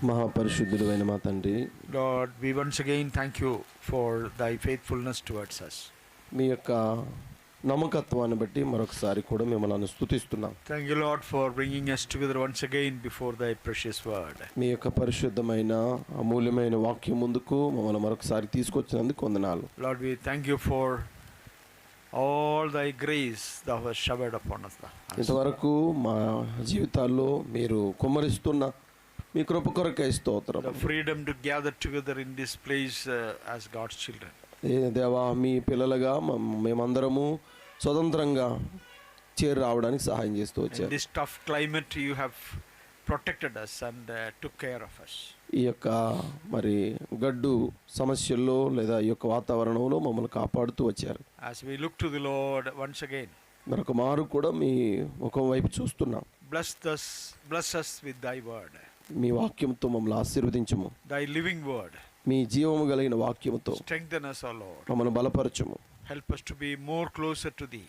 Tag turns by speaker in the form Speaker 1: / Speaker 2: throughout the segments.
Speaker 1: మహాపరిశుద్ధుడైన మా తండ్రి,
Speaker 2: Lord, we once again thank you for thy faithfulness towards us.
Speaker 1: మీ యొక్క నమ్మకత్వాన్ని బట్టి మరొకసారి కూడా మిమ్మల్ని స్తుతిస్తున్నాం.
Speaker 2: Thank you, Lord, for bringing us together once again before thy precious word.
Speaker 1: మీ యొక్క పరిశుద్ధమైన అమూల్యమైన వాక్యం ముందుకు మమ్మల్ని మరొకసారి తీసుకొచ్చినందుకు వందనాలు.
Speaker 2: Lord, we thank you for all thy grace thou hast showered upon us.
Speaker 1: ఇంతవరకు మా జీవితాల్లో మీరు కుమ్మరిస్తున్న మీ కృప కొరకై స్తోత్రం.
Speaker 2: The freedom to gather together in this place as God's children.
Speaker 1: దేవా, మీ పిల్లలుగా మేమందరము స్వతంత్రంగా చేరి రావడానికి సహాయం చేస్తూ వచ్చారు.
Speaker 2: In this tough climate you have protected us and took care of us.
Speaker 1: ఈ యొక్క మరి గడ్డు సమస్యల్లో లేదా ఈ యొక్క వాతావరణంలో మమ్మల్ని కాపాడుతూ వచ్చారు.
Speaker 2: As we look to the Lord once again,
Speaker 1: మరొక మారు కూడా మీ ముఖం వైపు చూస్తున్నాం.
Speaker 2: bless us with thy word.
Speaker 1: మీ వాక్యంతో మమ్మల్ని ఆశీర్వదించము.
Speaker 2: Thy living word.
Speaker 1: మీ జీవము కలిగిన వాక్యముతో
Speaker 2: Strengthen us, O Lord.
Speaker 1: మమ్మల్ని బలపరచము.
Speaker 2: Help us to be more closer to thee.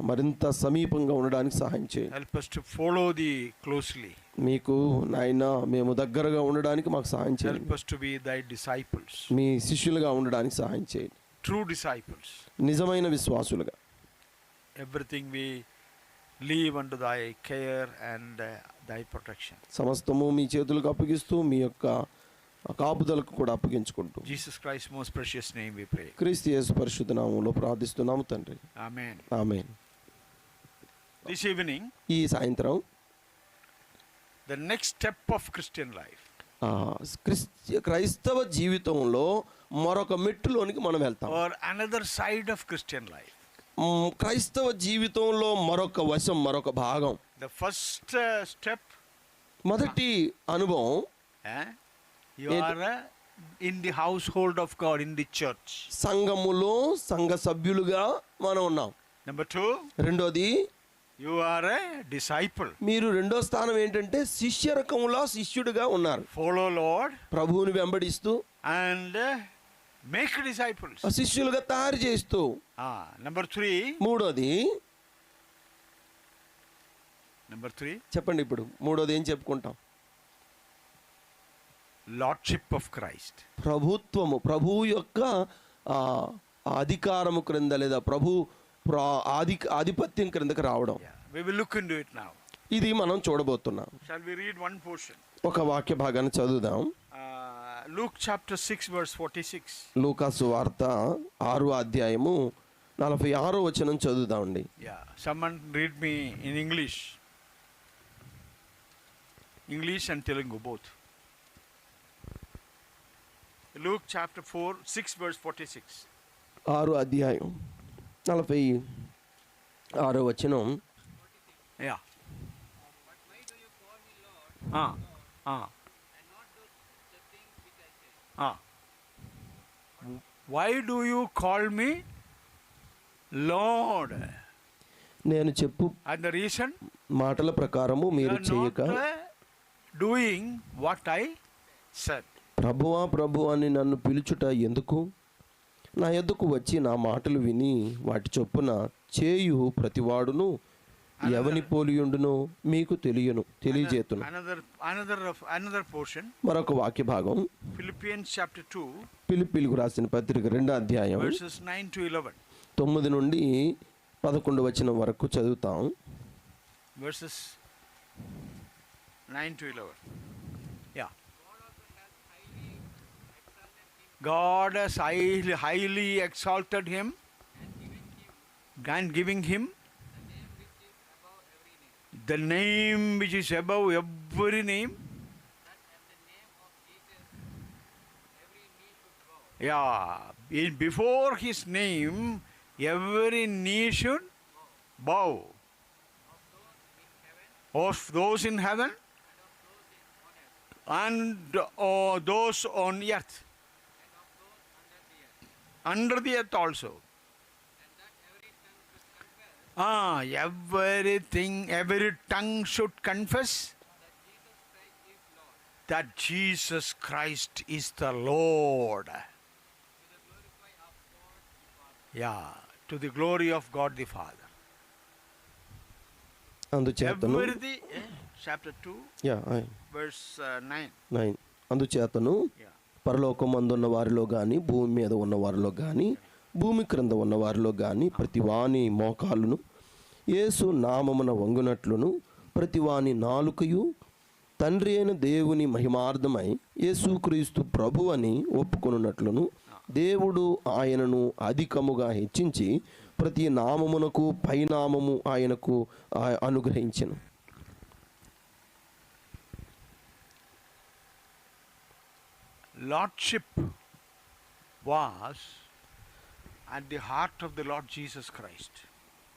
Speaker 1: మరింత సమీపంగా ఉండడానికి సహాయం చేయండి.
Speaker 2: Help us to follow thee closely.
Speaker 1: మీకు నాయన మేము దగ్గరగా ఉండడానికి మాకు సహాయం చేయండి.
Speaker 2: Help us to be thy disciples.
Speaker 1: మీ శిష్యులుగా ఉండడానికి సహాయం చేయండి.
Speaker 2: True disciples.
Speaker 1: నిజమైన విశ్వాసులుగా.
Speaker 2: Everything we leave under thy care and thy protection.
Speaker 1: సమస్తము మీ చేతులకు అప్పగిస్తూ మీ యొక్క కాపుదలకు కూడా అప్పగించుకుంటూ
Speaker 2: Jesus Christ's most precious name we pray.
Speaker 1: క్రీస్తు యేసు పరిశుద్ధ నామములో ప్రార్థిస్తున్నాము తండ్రి.
Speaker 2: Amen.
Speaker 1: ఆమేన్.
Speaker 2: This evening,
Speaker 1: ఈ సాయంత్రం
Speaker 2: the next step of Christian life.
Speaker 1: క్రైస్తవ జీవితంలో మరొక మెట్టులోనికి మనం వెళ్తాం.
Speaker 2: Or another side of Christian life.
Speaker 1: క్రైస్తవ జీవితంలో మరొక వశం, మరొక భాగం.
Speaker 2: The first step,
Speaker 1: మొదటి అనుభవం,
Speaker 2: you are in the household of God, in the church.
Speaker 1: సంఘములో సంఘ సభ్యులుగా మనం ఉన్నాం.
Speaker 2: Number 2,
Speaker 1: రెండోది,
Speaker 2: you are a disciple.
Speaker 1: మీరు రెండో స్థానం ఏంటంటే శిష్యరకములో శిష్యుడిగా ఉన్నారు.
Speaker 2: Follow Lord
Speaker 1: ప్రభువుని వెంబడిస్తూ
Speaker 2: and make disciples.
Speaker 1: శిష్యులుగా తయారు చేస్తూ.
Speaker 2: Number 3,
Speaker 1: మూడోది, చెప్పండి ఇప్పుడు మూడోది ఏం చెప్పుకుంటాం?
Speaker 2: Lordship of Christ.
Speaker 1: ప్రభుత్వము, ప్రభువు యొక్క అధికారము క్రింద లేదా ఆధిపత్యం క్రిందకి రావడం.
Speaker 2: We will look into it now.
Speaker 1: ఇది మనం చూడబోతున్నాం.
Speaker 2: Shall we read one portion?
Speaker 1: ఒక వాక్య భాగాన్ని చదువుదాం.
Speaker 2: Luke chapter 6 verse 46.
Speaker 1: లూకా సువార్త 6వ అధ్యాయము 46వ వచనం చదువుదామండి.
Speaker 2: Someone read me in English and Telugu both. Luke chapter 6 verse 46.
Speaker 1: 6వ అధ్యాయం 46వ వచనం.
Speaker 2: Yeah.
Speaker 3: But why do you call me Lord? And not do the things which I say?
Speaker 2: Why do you call me Lord?
Speaker 1: నేను చెప్పు
Speaker 2: And the reason?
Speaker 1: మాటల ప్రకారము మీరు చేయక
Speaker 2: doing what I said.
Speaker 1: ప్రభువా ప్రభువా అని నన్ను పిలుచుట ఎందుకు? నా యొద్దకు వచ్చి నా మాటలు విని వాటి చొప్పున చేయు ప్రతివాడును ఎవని పోలియుండునో మీకు తెలియజేతును.
Speaker 2: Another portion.
Speaker 1: మరొక వాక్య భాగం
Speaker 2: Philippians chapter 2.
Speaker 1: ఫిలిప్పీయులకు రాసిన పత్రిక 2వ అధ్యాయం
Speaker 2: verses 9 to 11.
Speaker 1: 9 నుండి 11 వచనం వరకు చదువుతాం.
Speaker 2: Verses 9 to 11. Yeah. God has highly exalted him and giving him the name which is above every name.
Speaker 3: That at the name of Jesus every knee should bow.
Speaker 2: Before his name every knee should bow. Of those in heaven and those on earth. Under the earth also.
Speaker 3: And that every tongue should confess
Speaker 2: Every tongue should confess
Speaker 3: that Jesus Christ is Lord.
Speaker 2: that Jesus Christ is the Lord. To the glory of God the Father.
Speaker 1: అందుచేతను
Speaker 2: chapter 2,
Speaker 1: yeah
Speaker 2: verse 9.
Speaker 1: 9. అందుచేతను
Speaker 2: Yeah.
Speaker 1: పరలోకమందున్న వారిలో కానీ భూమి మీద ఉన్న వారిలో కానీ భూమి క్రింద ఉన్న వారిలో కానీ ప్రతి వాని మోకాలును యేసు నామమున వంగునట్లును ప్రతి వాని నాలుకయు తండ్రి అయిన దేవుని మహిమార్థమై యేసుక్రీస్తు ప్రభు అని ఒప్పుకొనున్నట్లును దేవుడు ఆయనను అధికముగా హెచ్చించి ప్రతి నామమునకు పైనామము ఆయనకు అనుగ్రహించెను.
Speaker 2: Lordship was at the heart of the Lord Jesus Christ.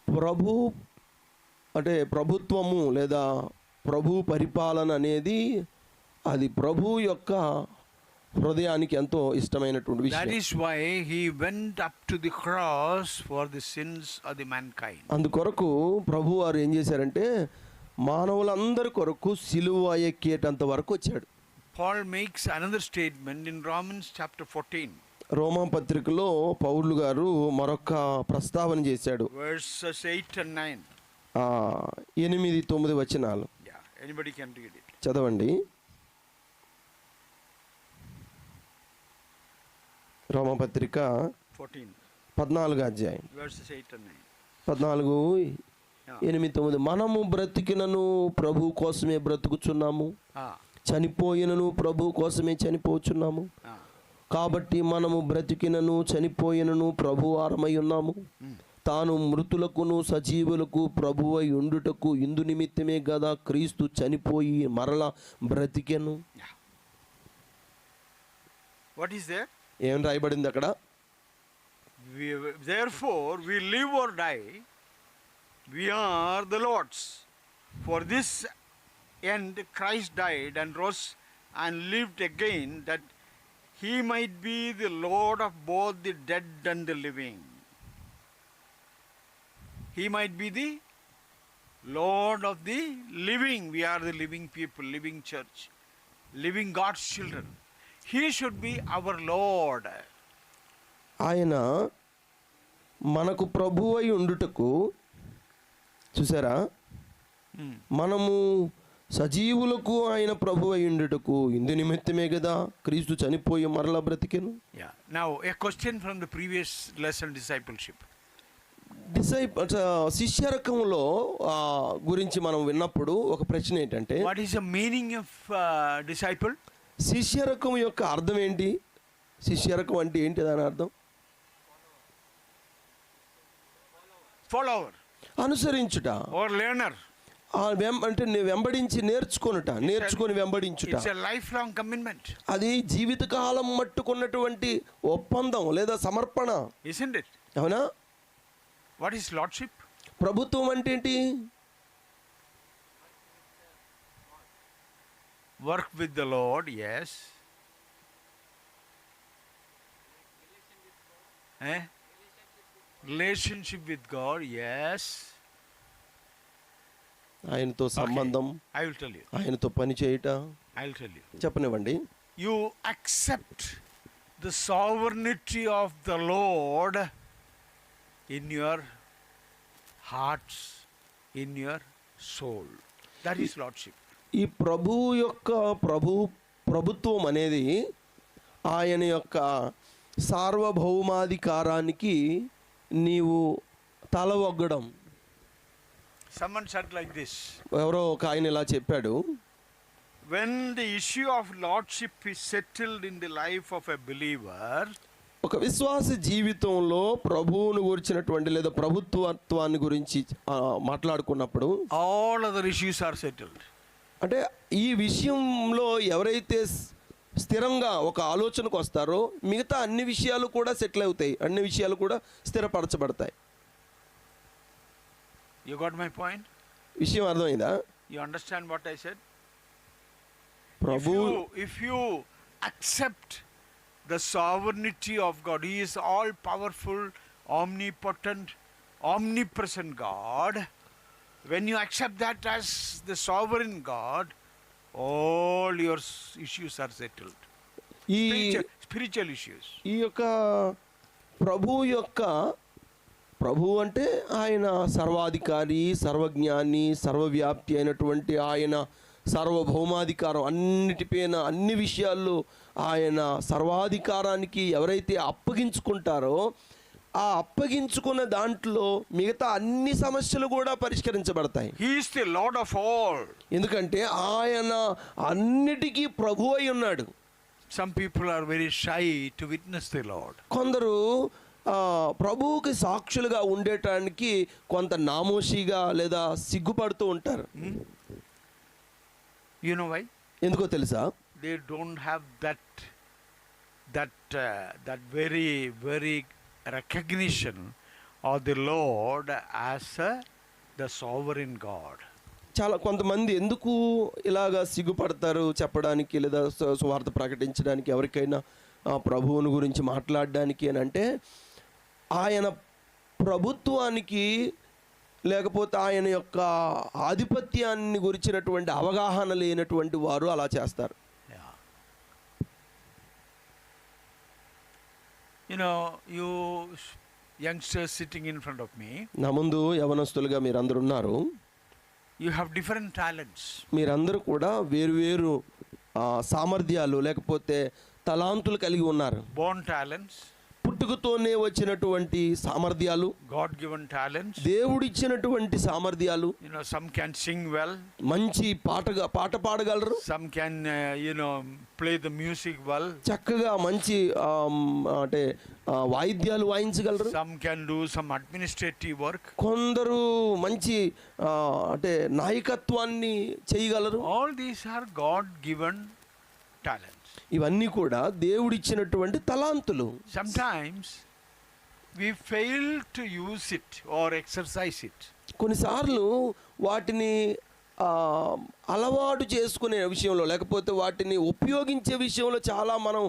Speaker 1: ప్రభు అంటే ప్రభుత్వము లేదా ప్రభు పరిపాలన అనేది అది ప్రభు యొక్క హృదయానికి ఎంతో ఇష్టమైనటువంటి
Speaker 2: That
Speaker 1: విషయం.
Speaker 2: is why he went up to the cross for the sins of the mankind.
Speaker 1: అందుకొరకు ప్రభు వారు ఏం చేశారంటే మానవులందరి కొరకు సిలువ ఎక్కేటంత వరకు వచ్చాడు.
Speaker 2: Paul makes another statement in Romans chapter 14,
Speaker 1: రోమా పత్రికలో పౌలు గారు మరొక ప్రస్తావన చేశాడు.
Speaker 2: verses 8 and 9.
Speaker 1: 8-9 వచనాలు
Speaker 2: Yeah, anybody can read it.
Speaker 1: చదవండి. రోమా పత్రిక
Speaker 2: 14,
Speaker 1: 14 అధ్యాయం
Speaker 2: verses 8 and 9.
Speaker 1: 14-8-9 మనము బ్రతికినను ప్రభు కోసమే బ్రతుకుచున్నాము,
Speaker 2: Ah,
Speaker 1: చనిపోయినను ప్రభు కోసమే చనిపోచున్నాము.
Speaker 2: ah.
Speaker 1: కాబట్టి మనము బ్రతికినను చనిపోయినను ప్రభు వారమై ఉన్నాము. తాను మృతులకును సజీవులకు ప్రభువై ఉండుటకు ఇందు నిమిత్తమే గదా క్రీస్తు చనిపోయి మరలా బ్రతికెను.
Speaker 2: Yeah. What is there?
Speaker 1: ఏం రాయబడింది అక్కడ?
Speaker 2: Therefore, we live or die, we are the Lord's. For this end Christ died and rose and lived again, that he might be the Lord of both the dead and the living. He might be the Lord of the living. We are the living people, living church, living God's children. He should be our Lord.
Speaker 1: ఆయన మనకు ప్రభువై ఉండుటకు, చూసారా, మనము సజీవులకు ఆయన ప్రభువై ఉండుటకు ఇందు నిమిత్తమే కదా క్రీస్తు చనిపోయి మరలా బ్రతికెను.
Speaker 2: Yeah. Now, a question from the previous lesson, discipleship.
Speaker 1: శిష్యరకంలో గురించి మనం విన్నప్పుడు ఒక ప్రశ్న ఏంటంటే,
Speaker 2: What is the meaning of disciple?
Speaker 1: శిష్యరకం యొక్క అర్థం ఏంటి? శిష్యరకం అంటే ఏంటి దాని అర్థం?
Speaker 2: Follower
Speaker 1: అనుసరించుట
Speaker 2: or learner.
Speaker 1: అంటే వెంబడించి నేర్చుకొనుట, నేర్చుకొని వెంబడించుట.
Speaker 2: It's a lifelong commitment.
Speaker 1: అది జీవితకాలం మట్టుకున్నటువంటి ఒప్పందం లేదా సమర్పణ,
Speaker 2: Isn't it?
Speaker 1: అవునా?
Speaker 2: What is lordship?
Speaker 1: ప్రభుత్వం అంటే ఏంటి?
Speaker 2: Work with the Lord, yes. Relationship with God, yes.
Speaker 1: ఆయనతో సంబంధం,
Speaker 2: I will tell you.
Speaker 1: ఆయనతో పని చేయుట.
Speaker 2: I will tell you.
Speaker 1: చెప్పనివ్వండి.
Speaker 2: You accept the sovereignty of the Lord in your hearts, in your soul. That is lordship.
Speaker 1: ఈ ప్రభు యొక్క ప్రభుత్వం అనేది ఆయన యొక్క సార్వభౌమాధికారానికి నీవు తల ఒగ్గడం.
Speaker 2: Someone said like this.
Speaker 1: ఎవరో ఒక ఆయన ఇలా చెప్పాడు,
Speaker 2: When the issue of lordship is settled in the life of a believer,
Speaker 1: ఒక విశ్వాస జీవితంలో ప్రభువును గురించినటువంటి లేదా ప్రభుత్వత్వాన్ని గురించి మాట్లాడుకున్నప్పుడు
Speaker 2: all other issues are settled.
Speaker 1: అంటే ఈ విషయంలో ఎవరైతే స్థిరంగా ఒక ఆలోచనకు వస్తారో మిగతా అన్ని విషయాలు కూడా సెటిల్ అవుతాయి, అన్ని విషయాలు కూడా స్థిరపరచబడతాయి.
Speaker 2: You got my point?
Speaker 1: విషయం అర్థమైందా?
Speaker 2: You understand what I said?
Speaker 1: Prabhu
Speaker 2: If you accept the sovereignty of God, He is all powerful, omnipotent, omnipresent God. When you accept that as the sovereign God, all your issues are settled.
Speaker 1: ఈ
Speaker 2: Spiritual issues.
Speaker 1: ఈ యొక్క ప్రభు అంటే ఆయన సర్వాధికారి, సర్వజ్ఞాని, సర్వవ్యాప్తి అయినటువంటి ఆయన, సార్వభౌమాధికారం అన్నిటిపైన అన్ని విషయాల్లో ఆయన సర్వాధికారానికి ఎవరైతే అప్పగించుకుంటారో ఆ అప్పగించుకున్న దాంట్లో మిగతా అన్ని సమస్యలు కూడా పరిష్కరించబడతాయి.
Speaker 2: He is the Lord of all.
Speaker 1: ఎందుకంటే ఆయన అన్నిటికీ ప్రభు అయి ఉన్నాడు.
Speaker 2: Some people are very shy to witness the Lord.
Speaker 1: కొందరు ప్రభువుకి సాక్షులుగా ఉండటానికి కొంత నామోషిగా లేదా సిగ్గుపడుతూ ఉంటారు.
Speaker 2: You know why?
Speaker 1: ఎందుకో తెలుసా?
Speaker 2: They don't have that very, very recognition of the Lord as the sovereign God.
Speaker 1: చాలా కొంతమంది ఎందుకు ఇలాగా సిగ్గుపడతారు చెప్పడానికి లేదా సువార్త ప్రకటించడానికి, ఎవరికైనా ప్రభువుని గురించి మాట్లాడడానికి అని అంటే, ఆయన ప్రభుత్వానికి లేకపోతే ఆయన యొక్క ఆధిపత్యాన్ని గురించినటువంటి అవగాహన లేనటువంటి వారు అలా చేస్తారు.
Speaker 2: Yeah. You know, you youngsters sitting in front of me,
Speaker 1: నా ముందు యవనస్తులుగా మీరందరూ ఉన్నారు.
Speaker 2: you have different talents.
Speaker 1: మీరందరూ కూడా వేరువేరు సామర్థ్యాలు లేకపోతే తలాంతులు కలిగి ఉన్నారు.
Speaker 2: Born talents,
Speaker 1: పుట్టుకతోనే వచ్చినటువంటి సామర్థ్యాలు,
Speaker 2: God given talents.
Speaker 1: దేవుడిచ్చినటువంటి సామర్థ్యాలు.
Speaker 2: You know, some can sing well,
Speaker 1: మంచి పాట పాడగలరు,
Speaker 2: some can play the music well,
Speaker 1: చక్కగా మంచి అంటే వాయిద్యాలు వాయించగలరు,
Speaker 2: some can do some administrative work.
Speaker 1: కొందరు మంచి అంటే నాయకత్వాన్ని చేయగలరు.
Speaker 2: All these are God given talents.
Speaker 1: ఇవన్నీ కూడా దేవుడిచ్చినటువంటి తలాంతులు.
Speaker 2: Sometimes we fail to use it or exercise it.
Speaker 1: కొన్నిసార్లు వాటిని అలవాటు చేసుకునే విషయంలో లేకపోతే వాటిని ఉపయోగించే విషయంలో చాలా మనం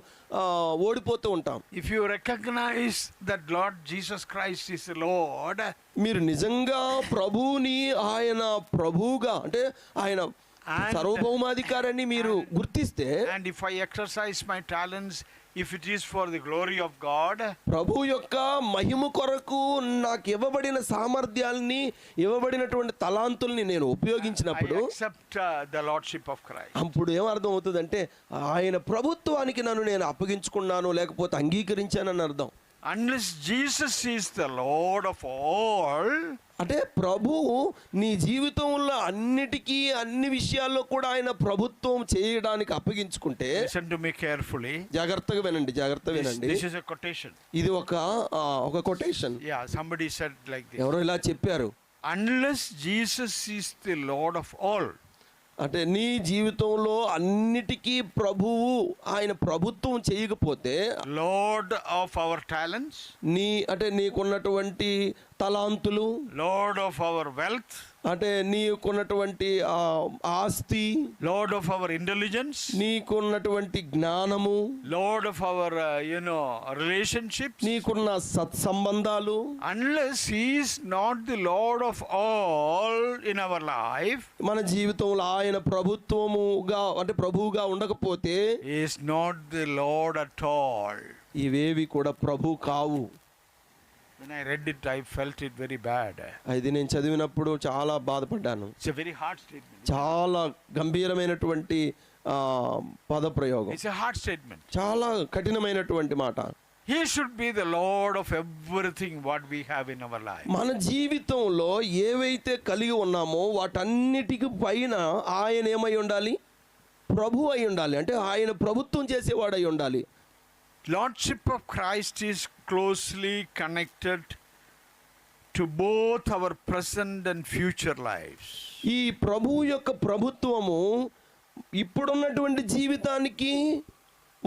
Speaker 1: ఓడిపోతూ ఉంటాం.
Speaker 2: If you recognize that Lord Jesus Christ is the Lord,
Speaker 1: మీరు నిజంగా ప్రభువుని ఆయన ప్రభువుగా అంటే ఆయన సార్వభౌమాధికారాన్ని మీరు గుర్తిస్తే,
Speaker 2: and if I exercise my talents, if it is for the glory of God,
Speaker 1: ప్రభు యొక్క మహిమ కొరకు నాకు ఇవ్వబడిన సామర్థ్యాల్ని ఇవ్వబడినటువంటి తలాంతుల్ని నేను ఉపయోగించినప్పుడు,
Speaker 2: I accept the lordship of Christ.
Speaker 1: అప్పుడు ఏమర్థం అవుతుందంటే ఆయన ప్రభుత్వానికి నన్ను నేను అప్పగించుకున్నాను లేకపోతే అంగీకరించానని అర్థం.
Speaker 2: Unless Jesus is the Lord of all,
Speaker 1: అంటే ప్రభువు నీ జీవితంలో అన్నిటికీ అన్ని విషయాల్లో కూడా ఆయన ప్రభుత్వం చేయడానికి అప్పగించుకుంటే,
Speaker 2: listen to me carefully.
Speaker 1: జాగ్రత్తగా వినండి, జాగ్రత్తగా వినండి.
Speaker 2: This is a quotation.
Speaker 1: ఇది ఒక quotation.
Speaker 2: Yeah, somebody said like this.
Speaker 1: ఎవరో ఇలా చెప్పారు,
Speaker 2: Unless Jesus is the Lord of all,
Speaker 1: అంటే నీ జీవితంలో అన్నిటికీ ప్రభువు ఆయన ప్రభుత్వం చేయకపోతే,
Speaker 2: Lord of our talents,
Speaker 1: అంటే నీకున్నటువంటి తలాంతులు,
Speaker 2: Lord of our wealth,
Speaker 1: అంటే నీకున్నటువంటి ఆస్తి,
Speaker 2: Lord of our intelligence,
Speaker 1: నీకున్నటువంటి జ్ఞానము,
Speaker 2: Lord of our relationships,
Speaker 1: నీకున్న సత్సంబంధాలు,
Speaker 2: unless He is not the Lord of all in our life,
Speaker 1: మన జీవితంలో ఆయన ప్రభుత్వముగా అంటే ప్రభువుగా ఉండకపోతే,
Speaker 2: He is not the Lord at all.
Speaker 1: ఇవేవి కూడా ప్రభు కావు.
Speaker 2: When I read it, I felt it very bad.
Speaker 1: అది నేను చదివినప్పుడు చాలా బాధపడ్డాను.
Speaker 2: It's a very hard statement.
Speaker 1: చాలా గంభీరమైనటువంటి పదప్రయోగం,
Speaker 2: It's a hard statement.
Speaker 1: చాలా కఠినమైనటువంటి మాట.
Speaker 2: He should be the Lord of everything what we have in our life.
Speaker 1: మన జీవితంలో ఏవైతే కలిగి ఉన్నామో వాటన్నిటికి పైన ఆయన ఏమై ఉండాలి? ప్రభు అయి ఉండాలి. అంటే ఆయన ప్రభుత్వం చేసేవాడై ఉండాలి.
Speaker 2: Lordship of Christ is closely connected to both our present and future lives.
Speaker 1: ఈ ప్రభువు యొక్క ప్రభుత్వము ఇప్పుడున్నటువంటి జీవితానికి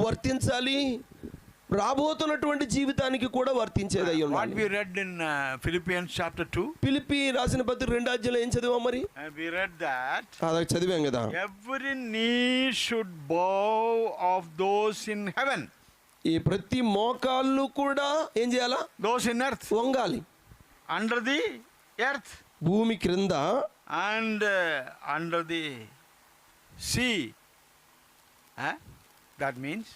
Speaker 1: వర్తించాలి, రాబోతున్నటువంటి జీవితానికి కూడా వర్తించేది అయి
Speaker 2: What
Speaker 1: ఉండాలి.
Speaker 2: we read in Philippians chapter 2.
Speaker 1: Philippi రాసిన పత్రిక 2వ అధ్యాయంలో ఏం చదివాం మరి?
Speaker 2: We read that
Speaker 1: అదే చదివాం కదా.
Speaker 2: every knee should bow of those in heaven.
Speaker 1: ఈ ప్రతి మోకాళ్ళు కూడా ఏం చేయాలా?
Speaker 2: Those in earth.
Speaker 1: వంగాలి.
Speaker 2: Under the earth.
Speaker 1: భూమి క్రింద
Speaker 2: And under the sea. That means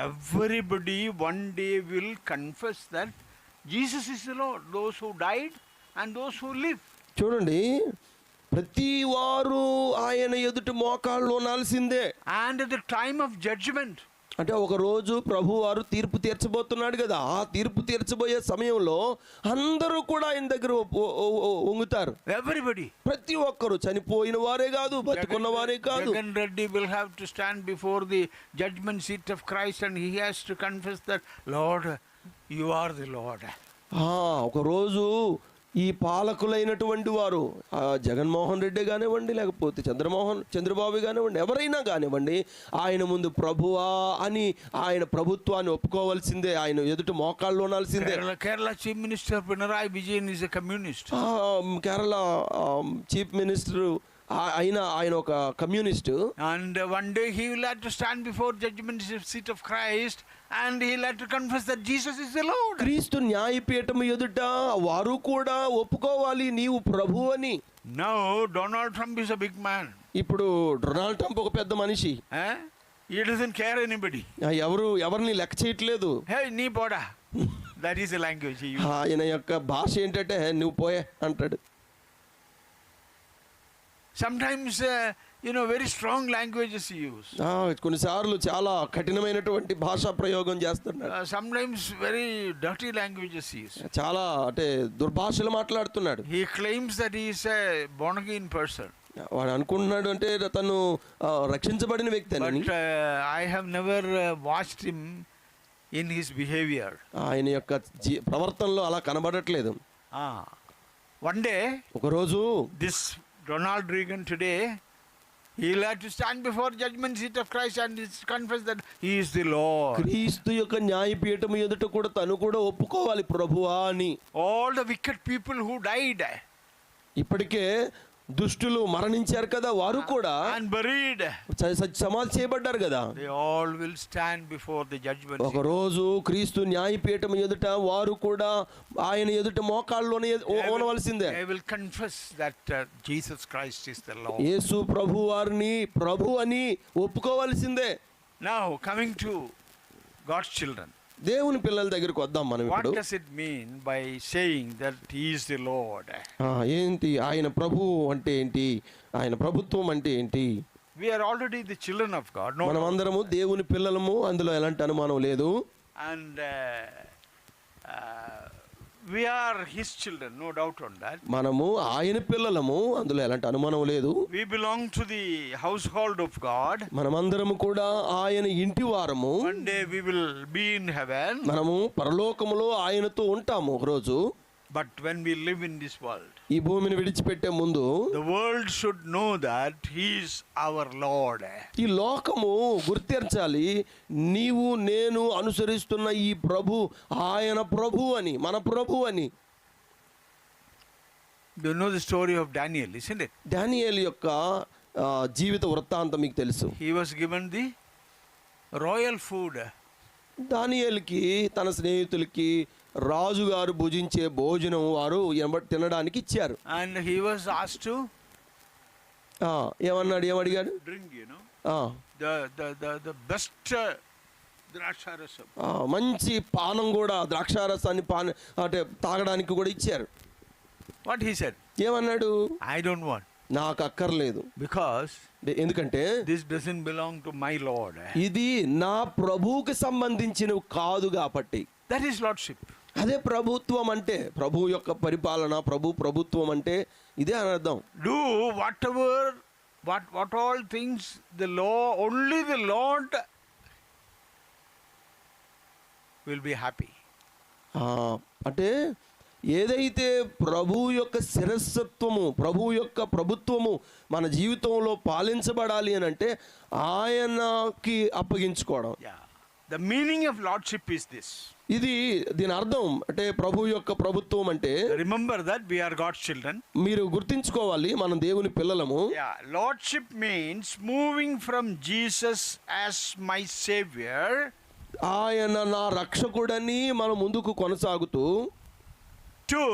Speaker 2: everybody one day will confess that Jesus is the Lord. Those who died and those who live.
Speaker 1: చూడండి, ప్రతి వారు ఆయన ఎదుట మోకాళ్ళు ఉనాల్సిందే.
Speaker 2: And at the time of judgment,
Speaker 1: అంటే ఒక రోజు ప్రభు వారు తీర్పు తీర్చబోతున్నాడు కదా, ఆ తీర్పు తీర్చబోయే సమయంలో అందరూ కూడా ఆయన దగ్గర వంగుతారు.
Speaker 2: everybody.
Speaker 1: ప్రతి ఒక్కరు, చనిపోయిన వారే కాదు, బతుకున్న వారే కాదు.
Speaker 2: Jagan Reddy will have to stand before the judgment seat of Christ and he has to confess that, Lord, you are the Lord.
Speaker 1: ఒక రోజు ఈ పాలకులైనటువంటి వారు, జగన్మోహన్ రెడ్డి కానివ్వండి, లేకపోతే చంద్రబాబు కానివ్వండి, ఎవరైనా కానివ్వండి, ఆయన ముందు ప్రభువా అని ఆయన ప్రభుత్వాన్ని ఒప్పుకోవాల్సిందే, ఆయన ఎదుట మోకాళ్ళు ఉనాల్సిందే.
Speaker 2: Kerala Chief Minister Pinarayi Vijayan is a communist.
Speaker 1: Kerala chief minister ఆయన ఒక communist.
Speaker 2: And one day he will have to stand before judgment seat of Christ and he will have to confess that Jesus is the Lord.
Speaker 1: క్రీస్తు న్యాయపీఠం ఎదుట వారు కూడా ఒప్పుకోవాలి, నీవు ప్రభు అని.
Speaker 2: Now Donald Trump is a big man.
Speaker 1: ఇప్పుడు Donald Trump ఒక పెద్ద మనిషి.
Speaker 2: He doesn't care anybody.
Speaker 1: ఎవరిని లెక్క చేయట్లేదు.
Speaker 2: Hey, nee boda. That is the language he uses.
Speaker 1: ఆయన యొక్క భాష ఏంటంటే నువ్వు పోయే అంటాడు.
Speaker 2: Sometimes very strong languages he uses.
Speaker 1: కొన్నిసార్లు చాలా కఠినమైనటువంటి భాషా ప్రయోగం చేస్తున్నాడు.
Speaker 2: Sometimes very dirty languages he uses.
Speaker 1: చాలా అంటే దుర్భాషలు మాట్లాడుతున్నాడు.
Speaker 2: He claims that he is a born again person.
Speaker 1: వాడు అనుకుంటున్నాడు అంటే తను రక్షించబడిన వ్యక్తి అని.
Speaker 2: But I have never watched him in his behavior.
Speaker 1: ఆయన యొక్క ప్రవర్తనలో అలా కనబడట్లేదు.
Speaker 2: One day,
Speaker 1: ఒక రోజు
Speaker 2: this Ronald Reagan today, he will have to stand before judgment seat of Christ and confess that he is the Lord.
Speaker 1: క్రీస్తు యొక్క న్యాయపీఠం ఎదుట కూడా తను కూడా ఒప్పుకోవాలి ప్రభువా అని.
Speaker 2: All the wicked people who died
Speaker 1: ఇప్పటికే దుష్టులు మరణించారు కదా, వారు కూడా
Speaker 2: and buried,
Speaker 1: సమాధి చేయబడ్డారు కదా,
Speaker 2: they all will stand before the judgment
Speaker 1: ఒక రోజు క్రీస్తు న్యాయపీఠం ఎదుట వారు కూడా ఆయన ఎదుట మోకాళ్ళలోనే ఓనవలసిందే.
Speaker 2: they will confess that Jesus Christ is the Lord.
Speaker 1: యేసు ప్రభు వారిని ప్రభు అని ఒప్పుకోవాల్సిందే.
Speaker 2: Now coming to God's children,
Speaker 1: దేవుని పిల్లల దగ్గరికి వద్దాం మనం
Speaker 2: what
Speaker 1: ఇప్పుడు.
Speaker 2: does it mean by saying that he is the Lord?
Speaker 1: ఏంటి ఆయన ప్రభువు అంటే ఏంటి, ఆయన ప్రభుత్వం అంటే ఏంటి?
Speaker 2: We are already the children of God. No,
Speaker 1: మనం అందరము దేవుని పిల్లలము, అందులో ఎలాంటి అనుమానం లేదు.
Speaker 2: and we are his children, no doubt on that.
Speaker 1: మనము ఆయన పిల్లలము, అందులో ఎలాంటి అనుమానం లేదు.
Speaker 2: We belong to the household of God.
Speaker 1: మనమందరము కూడా ఆయన ఇంటి వారము.
Speaker 2: One day we will be in heaven.
Speaker 1: మనము పరలోకములో ఆయనతో ఉంటాము ఒకరోజు.
Speaker 2: But when we live in this world,
Speaker 1: ఈ భూమిని విడిచిపెట్టే ముందు
Speaker 2: the world should know that he is our Lord.
Speaker 1: ఈ లోకము గుర్తించాలి, నీవు నేను అనుసరిస్తున్న ఈ ప్రభు ఆయన ప్రభు అని, మన ప్రభు అని.
Speaker 2: You know the story of Daniel, isn't it?
Speaker 1: దానియేలు యొక్క జీవిత వృత్తాంతం మీకు తెలుసు.
Speaker 2: He was given the royal food.
Speaker 1: దానియేలుకి తన స్నేహితులకి రాజుగారు భుజించే భోజనం వారు తినడానికి ఇచ్చారు.
Speaker 2: And he was asked to
Speaker 1: ఏమడిగాడు?
Speaker 2: drink, the best ద్రాక్షారసం,
Speaker 1: మంచి పానం కూడా, ద్రాక్షారసాన్ని అంటే తాగడానికి కూడా ఇచ్చారు.
Speaker 2: What he said?
Speaker 1: ఏమన్నాడు?
Speaker 2: I don't want.
Speaker 1: నాకు అక్కర్లేదు,
Speaker 2: Because
Speaker 1: ఎందుకంటే
Speaker 2: this doesn't belong to my Lord.
Speaker 1: ఇది నా ప్రభువుకి సంబంధించినవి కాదు కాబట్టి.
Speaker 2: That is lordship.
Speaker 1: అదే ప్రభుత్వం అంటే, ప్రభు యొక్క పరిపాలన, ప్రభుత్వం అంటే ఇదే అని అర్థం.
Speaker 2: Do whatever, what all things the law, only the Lord will be happy.
Speaker 1: అంటే ఏదైతే ప్రభు యొక్క శిరస్సత్వము, ప్రభు యొక్క ప్రభుత్వము మన జీవితంలో పాలించబడాలి అని అంటే ఆయనకి అప్పగించుకోవడం.
Speaker 2: The meaning of lordship is this.
Speaker 1: దీని అర్థం అంటే ప్రభు యొక్క ప్రభుత్వం అంటే,
Speaker 2: Remember that we are God's children.
Speaker 1: మీరు గుర్తించుకోవాలి, మనం దేవుని పిల్లలము.
Speaker 2: Lordship means moving from Jesus as my savior,
Speaker 1: ఆయన నా రక్షకుడని మనం ముందుకు కొనసాగుతూ,
Speaker 2: to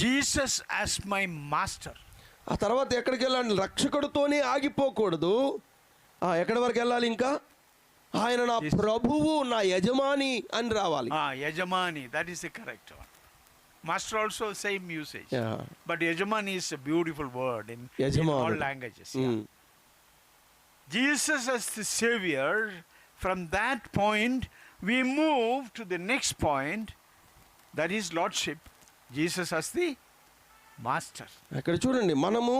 Speaker 2: Jesus as my master.
Speaker 1: ఆ తర్వాత ఎక్కడికి వెళ్ళాలి? రక్షకుడితోనే ఆగిపోకూడదు. ఎక్కడి వరకు వెళ్ళాలి? ఇంకా ఆయన నా
Speaker 2: Yes.
Speaker 1: ప్రభువు, నా యజమాని అని రావాలి.
Speaker 2: Yajamani, that is the correct one. Master also same usage.
Speaker 1: Yeah.
Speaker 2: But Yajamani is a beautiful word in all
Speaker 1: యజమానుడు.
Speaker 2: languages.
Speaker 1: Mm.
Speaker 2: Jesus as the Savior, from that point we move to the next point, that is Lordship. Jesus as the Master.
Speaker 1: అక్కడ చూడండి, మనము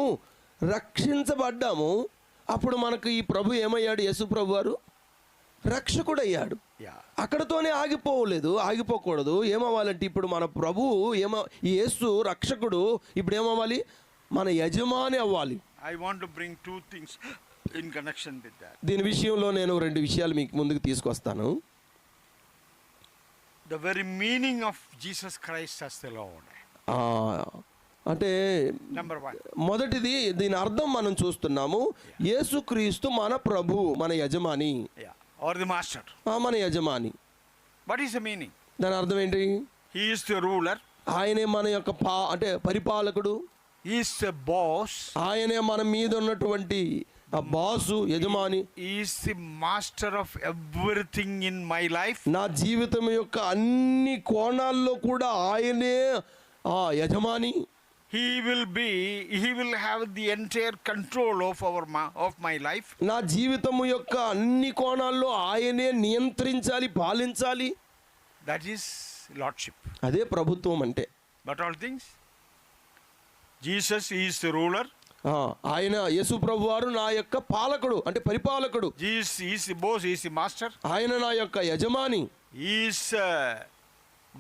Speaker 1: రక్షించబడ్డాము. అప్పుడు మనకు ఈ ప్రభు ఏమయ్యాడు? యేసు ప్రభు వారు రక్షకుడు అయ్యాడు.
Speaker 2: Yeah.
Speaker 1: అక్కడతోనే ఆగిపోకూడదు. ఏమవ్వాలంటే ఇప్పుడు మన ప్రభు ఈ యేసు రక్షకుడు ఇప్పుడు ఏమవ్వాలి? మన యజమాని అవ్వాలి.
Speaker 2: I want to bring two things in connection with that.
Speaker 1: దీని విషయంలో నేను 2 విషయాలు మీకు ముందుకు తీసుకొస్తాను.
Speaker 2: The very meaning of Jesus Christ as the Lord.
Speaker 1: అంటే
Speaker 2: Number one.
Speaker 1: మొదటిది, దీని అర్థం మనం చూస్తున్నాము. యేసుక్రీస్తు మన ప్రభు, మన యజమాని.
Speaker 2: Yeah. Or the Master.
Speaker 1: మన యజమాని.
Speaker 2: What is the meaning?
Speaker 1: దాని అర్థం ఏంటి?
Speaker 2: He is the ruler.
Speaker 1: ఆయనే మన యొక్క అంటే పరిపాలకుడు.
Speaker 2: He is the boss.
Speaker 1: ఆయనే మన మీద ఉన్నటువంటి బాసు, యజమాని.
Speaker 2: He is the master of everything in my life.
Speaker 1: నా జీవితం యొక్క అన్ని కోణాల్లో కూడా ఆయనే యజమాని.
Speaker 2: He will have the entire control of my life.
Speaker 1: నా జీవితము యొక్క అన్ని కోణాల్లో ఆయనే నియంత్రించాలి, పాలించాలి.
Speaker 2: That is Lordship.
Speaker 1: అదే ప్రభుత్వం అంటే.
Speaker 2: But all things, Jesus is the ruler.
Speaker 1: ఆయన యేసు ప్రభు వారు నా యొక్క పాలకుడు అంటే పరిపాలకుడు.
Speaker 2: Jesus is the boss, he is the master.
Speaker 1: ఆయన నా యొక్క యజమాని.
Speaker 2: He is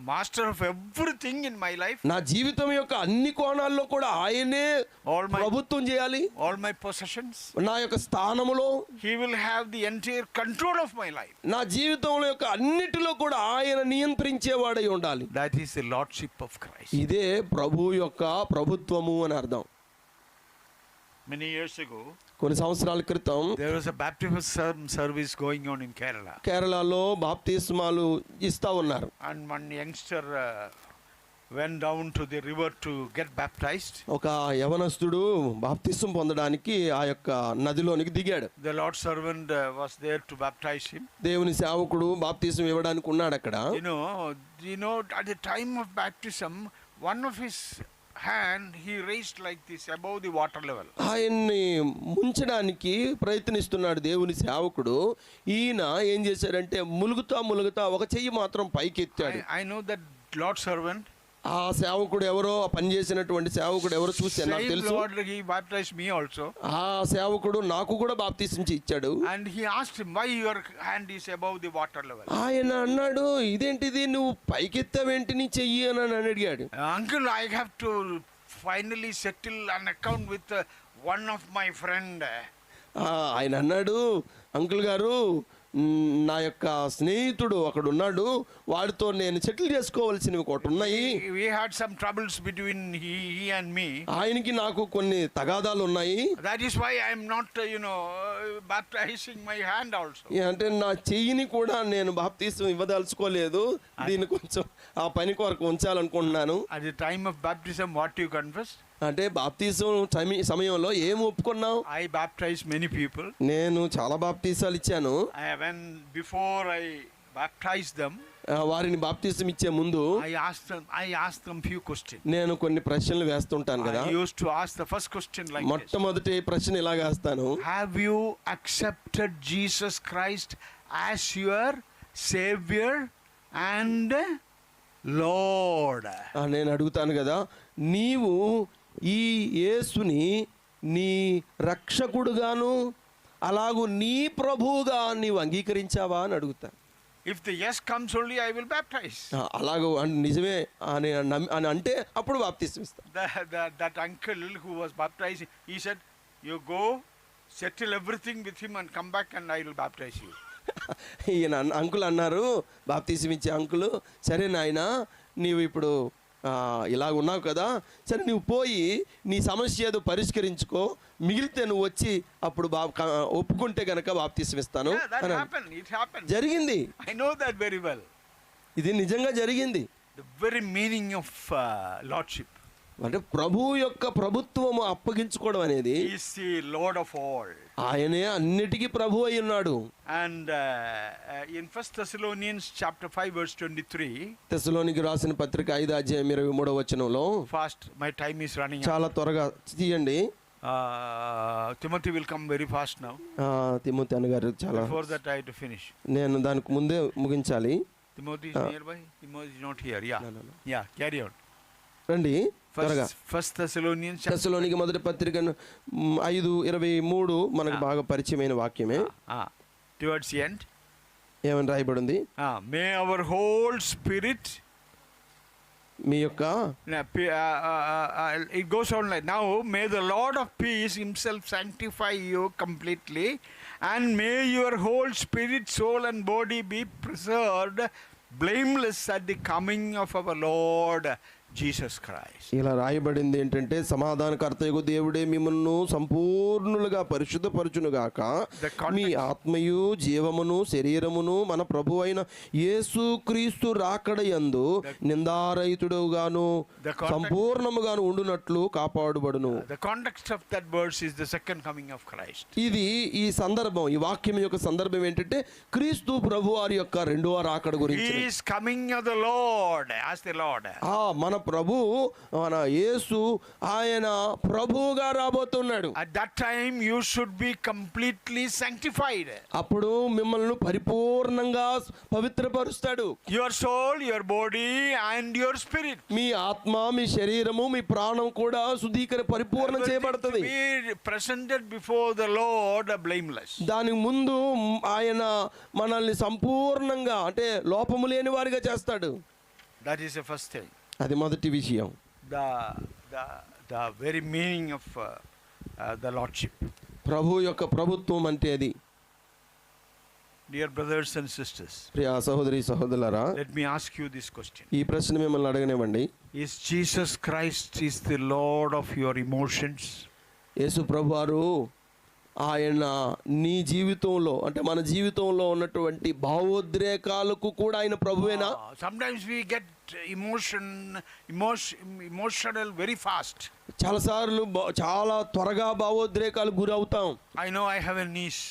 Speaker 2: master of everything in my life.
Speaker 1: నా జీవితం యొక్క అన్ని కోణాల్లో కూడా ఆయనే ప్రభుత్వం చేయాలి.
Speaker 2: All my possessions.
Speaker 1: నా యొక్క స్థానములో
Speaker 2: He will have the entire control of my life.
Speaker 1: నా జీవితంలో యొక్క అన్నిటిలో కూడా ఆయన నియంత్రించేవాడై ఉండాలి.
Speaker 2: That is the Lordship of Christ.
Speaker 1: ఇదే ప్రభు యొక్క ప్రభుత్వము అని అర్థం.
Speaker 2: Many years ago,
Speaker 1: కొన్ని సంవత్సరాల క్రితం
Speaker 2: there was a baptism service going on in Kerala.
Speaker 1: కేరళలో బాప్తిస్మాలు ఇస్తా ఉన్నారు.
Speaker 2: And one youngster went down to the river to get baptized.
Speaker 1: ఒక యవనస్తుడు బాప్తిస్మం పొందడానికి ఆ యొక్క నదిలోనికి దిగాడు.
Speaker 2: The Lord's servant was there to baptize him.
Speaker 1: దేవుని సేవకుడు బాప్తిస్మం ఇవ్వడానికి ఉన్నాడు అక్కడ.
Speaker 2: You know, at the time of baptism, one of his hand he raised like this above the water level.
Speaker 1: ఆయన్ని ముంచడానికి ప్రయత్నిస్తున్నాడు దేవుని సేవకుడు. ఈయన ఏం చేశాడంటే ములుగుతా ఒక చెయ్యి మాత్రం పైకెత్తాడు.
Speaker 2: I know that Lord's servant.
Speaker 1: ఆ సేవకుడు ఎవరో, ఆ పని చేసినటువంటి సేవకుడు ఎవరో చూశాను, నాకు తెలుసు.
Speaker 2: Lord, he baptized me also.
Speaker 1: ఆ సేవకుడు నాకు కూడా బాప్తిస్మం ఇచ్చాడు.
Speaker 2: And he asked him, why your hand is above the water level?
Speaker 1: ఆయన అన్నాడు, ఇదేంటిది నువ్వు పైకెత్తావేంటి నీ చెయ్యి అని అడిగాడు.
Speaker 2: Uncle, I have to finally settle an account with one of my friend.
Speaker 1: ఆయన అన్నాడు, అంకుల్ గారు, నా యొక్క స్నేహితుడు అక్కడ ఉన్నాడు, వాడితో నేను సెటిల్ చేసుకోవాల్సినవి ఒకటి ఉన్నాయి.
Speaker 2: We had some troubles between he and me.
Speaker 1: ఆయనకి నాకు కొన్ని తగాదాలు ఉన్నాయి.
Speaker 2: That is why I am not baptizing my hand also.
Speaker 1: అంటే నా చెయ్యిని కూడా నేను బాప్తిస్మం ఇవ్వదలుచుకోలేదు, దీన్ని కొంచెం ఆ పని కొరకు ఉంచాలనుకుంటున్నాను.
Speaker 2: At the time of baptism, what you confess?
Speaker 1: అంటే బాప్తిస్మం సమయంలో ఏం ఒప్పుకున్నావు?
Speaker 2: I baptized many people.
Speaker 1: నేను చాలా బాప్తిసాలు ఇచ్చాను.
Speaker 2: Before I baptized them,
Speaker 1: వారిని బాప్తిసం ఇచ్చే ముందు
Speaker 2: I asked them few questions.
Speaker 1: నేను కొన్ని ప్రశ్నలు వేస్తుంటాను కదా.
Speaker 2: I used to ask the first question like this.
Speaker 1: మొట్టమొదటి ప్రశ్న ఇలా వేస్తాను,
Speaker 2: have you accepted Jesus Christ as your Savior and Lord?
Speaker 1: నేను అడుగుతాను కదా, నీవు ఈ యేసుని నీ రక్షకుడుగాను అలాగూ నీ ప్రభువుగా నీవు అంగీకరించావా అని అడుగుతా.
Speaker 2: If the yes comes only, I will baptize.
Speaker 1: అలాగూ నిజమే అని అంటే అప్పుడు బాప్తిసం ఇస్తా.
Speaker 2: That uncle who was baptizing, he said, you go settle everything with him and come back and I will baptize you.
Speaker 1: ఈయన అంకుల్ అన్నారు, బాప్తిసం ఇచ్చే అంకులు, సరే నాయన నీవు ఇప్పుడు ఇలాగ ఉన్నావు కదా, సరే నువ్వు పోయి నీ సమస్య ఏదో పరిష్కరించుకో, మిగిలితే నువ్వు వచ్చి అప్పుడు ఒప్పుకుంటే గనక బాప్తిసం ఇస్తాను. జరిగింది.
Speaker 2: I know that very well.
Speaker 1: ఇది నిజంగా జరిగింది.
Speaker 2: The very meaning of Lordship.
Speaker 1: అంటే ప్రభువు యొక్క ప్రభుత్వము అప్పగించుకోవడం అనేది
Speaker 2: He is the Lord of all.
Speaker 1: ఆయనే అన్నిటికీ ప్రభు అయి ఉన్నాడు.
Speaker 2: And in 1 Thessalonians chapter 5 verse 23,
Speaker 1: తెస్సలోనికి రాసిన పత్రిక 5:23
Speaker 2: fast, my time is running out.
Speaker 1: చాలా త్వరగా తీయండి.
Speaker 2: Timothy will come very fast now.
Speaker 1: Timothy అన్నగారు చాలా,
Speaker 2: Before that I have to finish.
Speaker 1: నేను దానికి ముందే ముగించాలి.
Speaker 2: Timothy is nearby? Timothy is not here. Yeah.
Speaker 1: No.
Speaker 2: Yeah, carry on.
Speaker 1: రండి త్వరగా.
Speaker 2: First Thessalonians chapter
Speaker 1: తెస్సలోనికి మొదటి పత్రిక 5:23 మనకు బాగా పరిచయమైన వాక్యమే.
Speaker 2: towards the end.
Speaker 1: ఏమని రాయబడింది?
Speaker 2: May our whole spirit,
Speaker 1: మీ యొక్క
Speaker 2: it goes on like now, may the Lord of peace himself sanctify you completely, and may your whole spirit, soul and body be preserved blameless at the coming of our Lord Jesus Christ.
Speaker 1: ఇలా రాయబడింది ఏంటంటే, సమాధానకర్తయగు దేవుడే మిమ్మల్ని సంపూర్ణులుగా పరిశుద్ధపరచునుగాక, మీ ఆత్మయు జీవమును శరీరమును మన ప్రభు అయిన యేసు క్రీస్తు రాకడయందు నిందారహితుడుగాను సంపూర్ణముగాను ఉండునట్లు కాపాడుబడును.
Speaker 2: The context of that verse is the second coming of Christ.
Speaker 1: ఇది ఈ సందర్భం, ఈ వాక్యం యొక్క సందర్భం ఏంటంటే క్రీస్తు ప్రభు వారి యొక్క రెండవ రాకడ గురించి.
Speaker 2: He is coming of the Lord, as the Lord.
Speaker 1: మన ప్రభు, మన యేసు, ఆయన ప్రభువుగా రాబోతున్నాడు.
Speaker 2: At that time you should be completely sanctified.
Speaker 1: అప్పుడు మిమ్మల్ని పరిపూర్ణంగా పవిత్రపరుస్తాడు.
Speaker 2: Your soul, your body and your spirit.
Speaker 1: మీ ఆత్మ, మీ శరీరము, మీ ప్రాణం కూడా పరిపూర్ణం చేయబడుతుంది.
Speaker 2: Be presented before the Lord blameless.
Speaker 1: దాని ముందు ఆయన మనల్ని సంపూర్ణంగా, అంటే లోపము లేని వారిగా చేస్తాడు.
Speaker 2: That is the first thing.
Speaker 1: అది మొదటి విషయం.
Speaker 2: The very meaning of the lordship.
Speaker 1: ప్రభు యొక్క ప్రభుత్వం అంటే అది.
Speaker 2: Dear brothers and sisters,
Speaker 1: ప్రియ సహోదరి సహోదరులారా,
Speaker 2: let me ask you this question.
Speaker 1: ఈ ప్రశ్న మిమ్మల్ని అడగనివ్వండి.
Speaker 2: Is Jesus Christ is the Lord of your emotions?
Speaker 1: యేసు ప్రభువారు ఆయన నీ జీవితంలో, అంటే మన జీవితంలో ఉన్నటువంటి భావోద్రేకాలకు కూడా ఆయన ప్రభువేనా?
Speaker 2: Sometimes we get emotional very fast.
Speaker 1: చాలాసార్లు చాలా త్వరగా భావోద్రేకాలు గురవుతాం.
Speaker 2: I know I have a niece.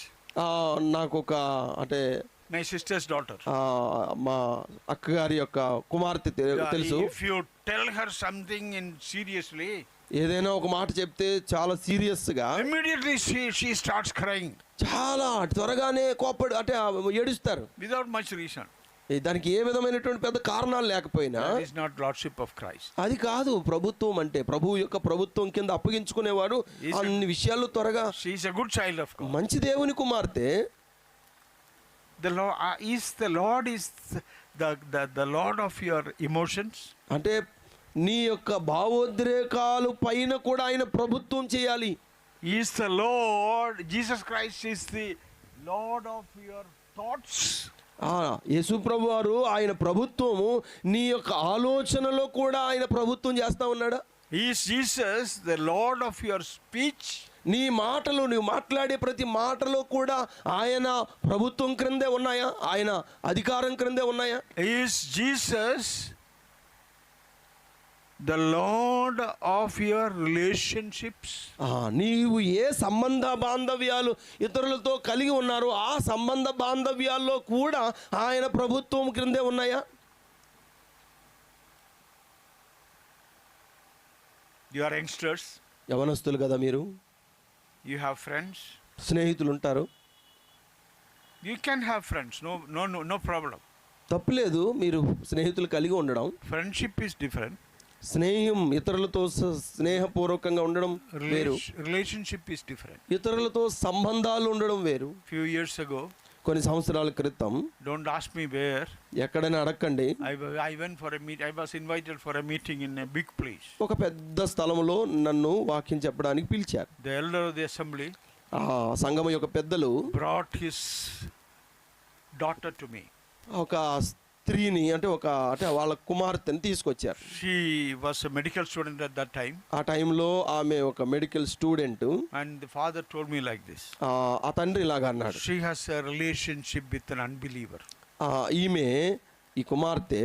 Speaker 1: నాకు ఒక, అంటే
Speaker 2: my sister's daughter.
Speaker 1: మా అక్కగారి యొక్క కుమార్తె తెలుసు.
Speaker 2: If you tell her something seriously,
Speaker 1: ఏదైనా ఒక మాట చెప్తే చాలా సీరియస్గా
Speaker 2: immediately she starts crying.
Speaker 1: చాలా త్వరగానే అంటే ఏడుస్తారు.
Speaker 2: Without much reason.
Speaker 1: దానికి ఏ విధమైనటువంటి పెద్ద కారణాలు లేకపోయినా.
Speaker 2: That is not lordship of Christ.
Speaker 1: అది కాదు ప్రభుత్వం అంటే. ప్రభువు యొక్క ప్రభుత్వం కింద అప్పగించుకునేవాడు అన్ని విషయాలు త్వరగా.
Speaker 2: She is a good child of God.
Speaker 1: మంచి దేవుని కుమార్తె.
Speaker 2: The Lord is the Lord of your emotions.
Speaker 1: అంటే నీ యొక్క భావోద్రేకాలు పైన కూడా ఆయన ప్రభుత్వం చేయాలి.
Speaker 2: Is the Lord, Jesus Christ is the Lord of your thoughts.
Speaker 1: యేసు ప్రభు వారు ఆయన ప్రభుత్వము నీ యొక్క ఆలోచనలో కూడా ఆయన ప్రభుత్వం చేస్తా ఉన్నాడా?
Speaker 2: Is Jesus the Lord of your speech?
Speaker 1: నీ మాటలు, నువ్వు మాట్లాడే ప్రతి మాటలో కూడా ఆయన ప్రభుత్వం క్రిందే ఉన్నాయా? ఆయన అధికారం క్రిందే ఉన్నాయా?
Speaker 2: Is Jesus the Lord of your relationships?
Speaker 1: నీవు ఏ సంబంధ బాంధవ్యాలు ఇతరులతో కలిగి ఉన్నారో ఆ సంబంధ బాంధవ్యాల్లో కూడా ఆయన ప్రభుత్వం క్రిందే ఉన్నాయా?
Speaker 2: You are youngsters.
Speaker 1: యవనస్తులు కదా మీరు.
Speaker 2: You have friends.
Speaker 1: స్నేహితులు ఉంటారు.
Speaker 2: You can have friends. No problem.
Speaker 1: తప్పులేదు మీరు స్నేహితులు కలిగి ఉండడం.
Speaker 2: Friendship is different.
Speaker 1: స్నేహం, ఇతరులతో స్నేహపూర్వకంగా ఉండడం వేరు.
Speaker 2: Relationship is different.
Speaker 1: ఇతరులతో సంబంధాలు ఉండడం వేరు.
Speaker 2: Few years ago,
Speaker 1: కొన్ని సంవత్సరాల క్రితం,
Speaker 2: don't ask me where,
Speaker 1: ఎక్కడైనా అడగండి,
Speaker 2: I went for a meet. I was invited for a meeting in a big place.
Speaker 1: ఒక పెద్ద స్థలంలో నన్ను వాక్యం చెప్పడానికి పిలిచారు.
Speaker 2: The elder of the assembly,
Speaker 1: సంఘం యొక్క పెద్దలు,
Speaker 2: brought his daughter to me.
Speaker 1: ఒక స్త్రీని, అంటే వాళ్ళ కుమార్తెని తీసుకొచ్చారు.
Speaker 2: She was a medical student at that time.
Speaker 1: ఆ టైంలో ఆమె ఒక medical student.
Speaker 2: And the father told me like this.
Speaker 1: ఆ తండ్రి ఇలాగా అన్నాడు,
Speaker 2: She has a relationship with an unbeliever.
Speaker 1: ఈ కుమార్తె,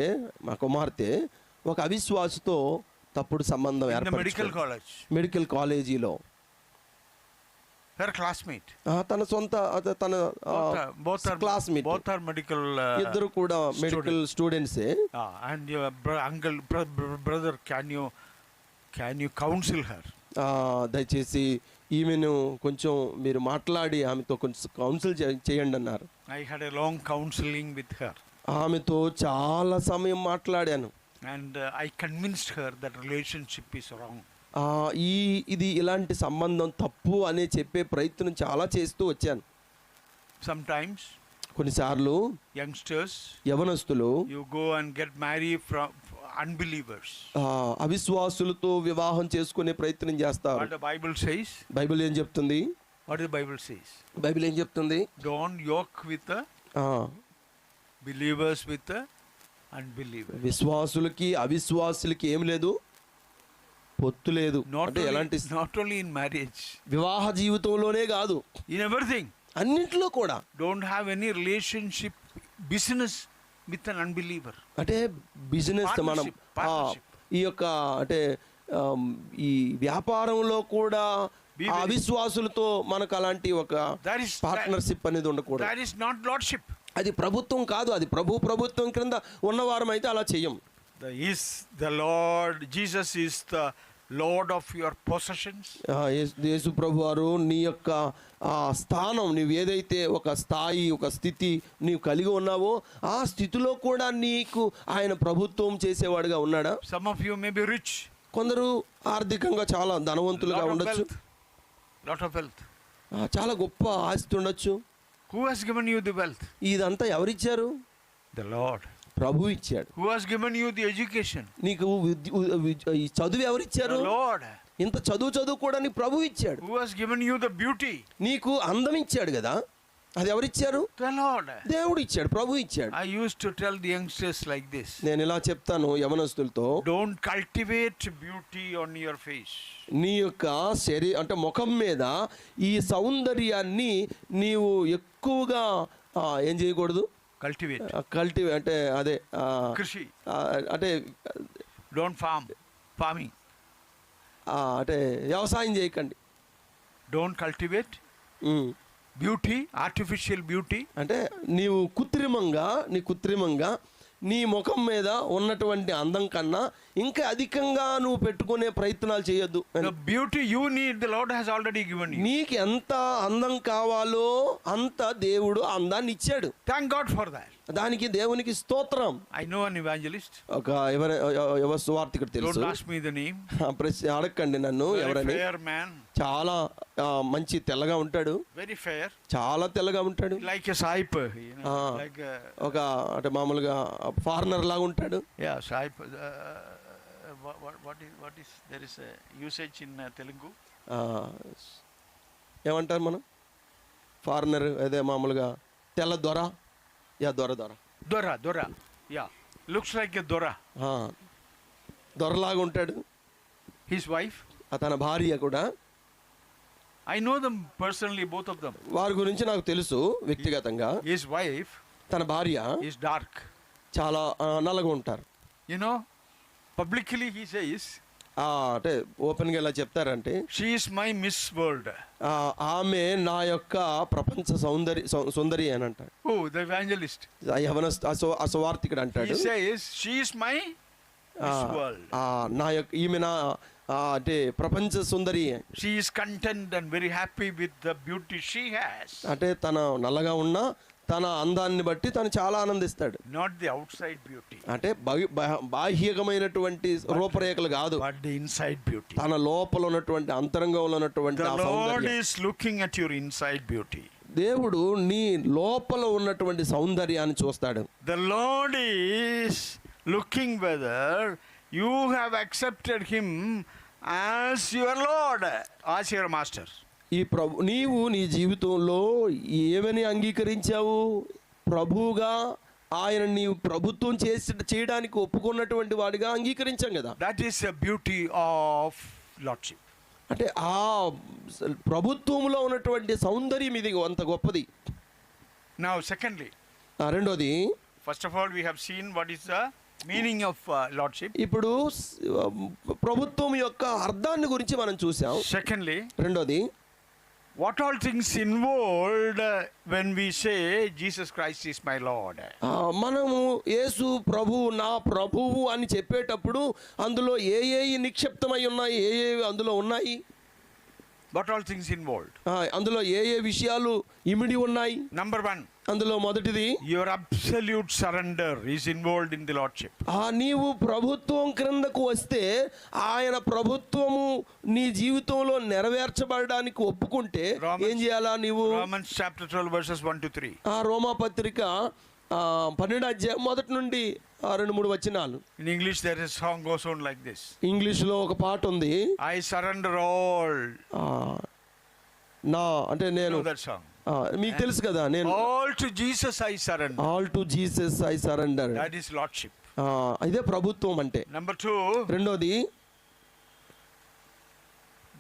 Speaker 1: మా కుమార్తె ఒక అవిశ్వాసితో తప్పుడు సంబంధం
Speaker 2: in the medical
Speaker 1: ఏర్పరచుకొని
Speaker 2: college.
Speaker 1: మెడికల్ కాలేజీలో
Speaker 2: Her classmate.
Speaker 1: తన సొంత తన క్లాస్మేట్
Speaker 2: Both are medical.
Speaker 1: ఇద్దరు కూడా medical స్టూడెంట్సే.
Speaker 2: And your uncle, brother, can you counsel her?
Speaker 1: దయచేసి ఈమెను కొంచెం మీరు మాట్లాడి ఆమెతో కొంచెం కౌన్సిల్ చేయండి అన్నారు.
Speaker 2: I had a long counseling with her.
Speaker 1: ఆమెతో చాలా సమయం మాట్లాడాను.
Speaker 2: And I convinced her that relationship is wrong.
Speaker 1: ఇది ఇలాంటి సంబంధం తప్పు అని చెప్పే ప్రయత్నం చాలా చేస్తూ వచ్చాను.
Speaker 2: Sometimes
Speaker 1: కొన్నిసార్లు
Speaker 2: youngsters,
Speaker 1: యవనస్తులు
Speaker 2: you go and get married from unbelievers.
Speaker 1: అవిశ్వాసులతో వివాహం చేసుకునే ప్రయత్నం చేస్తారు.
Speaker 2: What the Bible says?
Speaker 1: Bible ఏం చెప్తుంది?
Speaker 2: What the Bible says?
Speaker 1: Bible ఏం చెప్తుంది?
Speaker 2: Don't yoke with the believers with the unbelievers.
Speaker 1: విశ్వాసులకి అవిశ్వాసులకి ఏం లేదు, పొత్తు లేదు. అంటే ఎలాంటి
Speaker 2: Not only in marriage,
Speaker 1: వివాహ జీవితంలోనే కాదు,
Speaker 2: in everything.
Speaker 1: అన్నింటిలో కూడా.
Speaker 2: Don't have any relationship, business with an unbeliever.
Speaker 1: అంటే బిజినెస్ మనం
Speaker 2: Partnership.
Speaker 1: ఈ యొక్క అంటే ఈ వ్యాపారంలో కూడా ఆ అవిశ్వాసులతో మనకు అలాంటి ఒక పార్ట్నర్షిప్ అనేది ఉండకూడదు.
Speaker 2: That is not lordship.
Speaker 1: అది ప్రభుత్వం కాదు, అది ప్రభుత్వం క్రింద ఉన్నవారం అయితే అలా చెయ్యం.
Speaker 2: The Lord Jesus is the Lord of your possessions.
Speaker 1: యేసు ప్రభు వారు నీ యొక్క స్థానం, నీవు ఏదైతే ఒక స్థాయి, ఒక స్థితి నీవు కలిగి ఉన్నావో ఆ స్థితిలో కూడా నీకు ఆయన ప్రభుత్వం చేసేవాడుగా ఉన్నాడా?
Speaker 2: Some of you may be rich.
Speaker 1: కొందరు ఆర్థికంగా చాలా ధనవంతులుగా ఉండొచ్చు,
Speaker 2: lot of wealth.
Speaker 1: చాలా గొప్ప ఆస్తి ఉండొచ్చు.
Speaker 2: Who has given you the wealth?
Speaker 1: ఇదంతా ఎవరిచ్చారు?
Speaker 2: The Lord.
Speaker 1: ప్రభు ఇచ్చాడు.
Speaker 2: Who has given you the education?
Speaker 1: నీకు ఈ చదువు ఎవరిచ్చారు?
Speaker 2: The Lord.
Speaker 1: ఇంత చదువు కూడా నీకు ప్రభు ఇచ్చాడు.
Speaker 2: Who has given you the beauty?
Speaker 1: నీకు అందం ఇచ్చాడు కదా, అది ఎవరిచ్చారు?
Speaker 2: The Lord.
Speaker 1: దేవుడు ఇచ్చాడు, ప్రభు ఇచ్చాడు.
Speaker 2: I used to tell the youngsters like this.
Speaker 1: నేను ఇలా చెప్తాను యవనస్తులతో,
Speaker 2: Don't cultivate beauty on your face.
Speaker 1: నీ యొక్క అంటే ముఖం మీద ఈ సౌందర్యాన్ని నీవు ఎక్కువగా ఏం చేయకూడదు? కల్టివేట్ అంటే అదే
Speaker 2: కృషి,
Speaker 1: అంటే
Speaker 2: డోంట్ ఫార్మింగ్,
Speaker 1: అంటే వ్యవసాయం చేయకండి.
Speaker 2: Don't cultivate beauty, artificial beauty. అంటే
Speaker 1: నీవు కృత్రిమంగా నీ ముఖం మీద ఉన్నటువంటి అందం కన్నా ఇంకా అధికంగా నువ్వు పెట్టుకునే ప్రయత్నాలు చేయొద్దు.
Speaker 2: Beauty you need, the lord has already given you.
Speaker 1: నీకు ఎంత అందం కావాలో అంత దేవుడు అందాన్ని ఇచ్చాడు.
Speaker 2: Thank God for that.
Speaker 1: దానికి దేవునికి స్తోత్రం.
Speaker 2: I know an evangelist.
Speaker 1: ఒక ఎవరు సువార్తికుడు తెలుసు.
Speaker 2: Don't ask me the name.
Speaker 1: అడగండి నన్ను ఎవరని.
Speaker 2: Fair man.
Speaker 1: చాలా మంచి తెల్లగా ఉంటాడు.
Speaker 2: Very fair. చాలా
Speaker 1: తెల్లగా ఉంటాడు.
Speaker 2: లైక్ ఎ సాయిప్,
Speaker 1: లైక్ ఒక అంటే మామూలుగా ఫారినర్ లాగా ఉంటాడు.
Speaker 2: Yeah సాయిప్. what is there is a usage in Telugu.
Speaker 1: ఏమంటారు మనం? ఫారినర్ అదే మామూలుగా తెల్ల దొర. యా దొర.
Speaker 2: యా లుక్స్ లైక్ ఎ దొర.
Speaker 1: దొరలాగా ఉంటాడు.
Speaker 2: హిస్ వైఫ్,
Speaker 1: తన భార్య కూడా.
Speaker 2: I know them personally, both of them.
Speaker 1: వారి గురించి నాకు తెలుసు వ్యక్తిగతంగా.
Speaker 2: His wife,
Speaker 1: తన భార్య
Speaker 2: is dark.
Speaker 1: చాలా నల్లగా ఉంటారు.
Speaker 2: You know, publicly he says,
Speaker 1: అంటే ఓపెన్గా ఎలా చెప్తారంటే,
Speaker 2: she is my Miss World.
Speaker 1: ఆమె నా యొక్క ప్రపంచ సుందరి అని అంటాడు.
Speaker 2: Oh, the evangelist.
Speaker 1: సువార్తికుడు అంటాడు.
Speaker 2: He says, she is my Miss World.
Speaker 1: నా యొక్క ఈమె నా అంటే ప్రపంచ సుందరి.
Speaker 2: She is content and very happy with the beauty she has.
Speaker 1: అంటే తన నల్లగా ఉన్న తన అందాన్ని బట్టి తను చాలా ఆనందిస్తాడు.
Speaker 2: Not the outside beauty.
Speaker 1: అంటే బాహ్యకమైనటువంటి రూపరేఖలు కాదు,
Speaker 2: but the inside beauty.
Speaker 1: తన లోపల ఉన్నటువంటి అంతరంగంలో ఉన్నటువంటి ఆ సౌందర్యం.
Speaker 2: The Lord is looking at your inside beauty.
Speaker 1: దేవుడు నీ లోపల ఉన్నటువంటి సౌందర్యాన్ని చూస్తాడు.
Speaker 2: The Lord is looking whether you have accepted him as your Lord, as your master.
Speaker 1: ఈ నీవు నీ జీవితంలో ఏమని అంగీకరించావు? ప్రభువుగా ఆయన నీవు ప్రభుత్వం చేయడానికి ఒప్పుకున్నటువంటి వాడిగా అంగీకరించాం కదా.
Speaker 2: That is a beauty of lordship.
Speaker 1: అంటే ఆ ప్రభుత్వంలో ఉన్నటువంటి సౌందర్యం ఇది అంత గొప్పది.
Speaker 2: నౌ సెకండ్లీ,
Speaker 1: రెండోది,
Speaker 2: first of all we have seen what is the Meaning of lordship.
Speaker 1: ఇప్పుడు ప్రభుత్వం యొక్క అర్థాన్ని గురించి మనం చూసాం.
Speaker 2: Secondly,
Speaker 1: రెండోది,
Speaker 2: what all things involved when we say Jesus Christ is my Lord.
Speaker 1: మనము యేసు ప్రభువు నా ప్రభువు అని చెప్పేటప్పుడు అందులో ఏ నిక్షిప్తమై ఉన్నాయి, ఏ అందులో ఉన్నాయి,
Speaker 2: What all things involved?
Speaker 1: అందులో ఏ విషయాలు ఇమిడి ఉన్నాయి.
Speaker 2: Number one,
Speaker 1: అందులో మొదటిది,
Speaker 2: your absolute surrender is involved in the lordship.
Speaker 1: నీవు ప్రభుత్వం క్రిందకు వస్తే ఆయన ప్రభుత్వము నీ జీవితంలో నెరవేర్చబడడానికి ఒప్పుకుంటే ఏం చేయాలా నీవు?
Speaker 2: Romans chapter 12 verses 1 to 3.
Speaker 1: రోమా పత్రిక 12వ అధ్యాయం మొదటి నుండి 2-3 వచనాలు.
Speaker 2: In English there is a song goes on like this.
Speaker 1: ఇంగ్లీష్లో ఒక పాట ఉంది,
Speaker 2: I surrender all.
Speaker 1: నా అంటే నేను,
Speaker 2: Know that song?
Speaker 1: మీకు తెలుసు కదా, నేను
Speaker 2: All to Jesus I surrender.
Speaker 1: All to Jesus I surrender.
Speaker 2: That is lordship.
Speaker 1: ఇదే ప్రభుత్వం అంటే.
Speaker 2: Number two,
Speaker 1: రెండోది,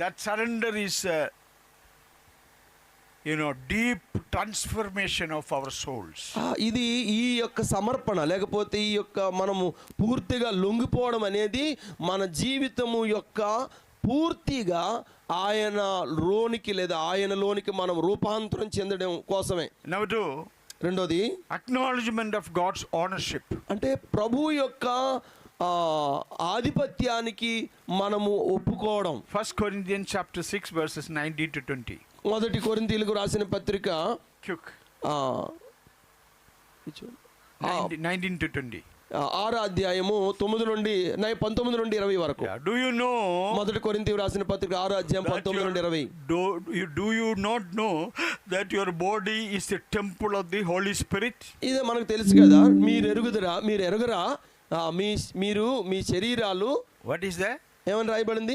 Speaker 2: that surrender is deep transformation of our souls.
Speaker 1: ఇది ఈ యొక్క సమర్పణ లేకపోతే ఈ యొక్క మనము పూర్తిగా లొంగిపోవడం అనేది మన జీవితము యొక్క పూర్తిగా ఆయన లోనికి లేదా ఆయనలోనికి మనం రూపాంతరం చెందడం కోసమే.
Speaker 2: Number two,
Speaker 1: రెండోది,
Speaker 2: acknowledgement of God's ownership.
Speaker 1: అంటే ప్రభువు యొక్క ఆధిపత్యానికి మనము ఒప్పుకోవడం.
Speaker 2: 1 Corinthians chapter 6 verses 19 to 20.
Speaker 1: మొదటి కొరింథీయులకు రాసిన పత్రిక
Speaker 2: Quick. 19 to 20.
Speaker 1: 6వ అధ్యాయము 19 నుండి 20 వరకు.
Speaker 2: Do you know?
Speaker 1: మొదటి కొరింథీయులకు రాసిన పత్రిక 6వ అధ్యాయం 19 నుండి 20.
Speaker 2: Do you not know that your body is the temple of the Holy Spirit?
Speaker 1: ఇదే మనకు తెలుసు కదా, మీరు ఎరుగరా మీరు మీ శరీరాలు.
Speaker 2: What is that?
Speaker 1: ఏమని రాయబడింది?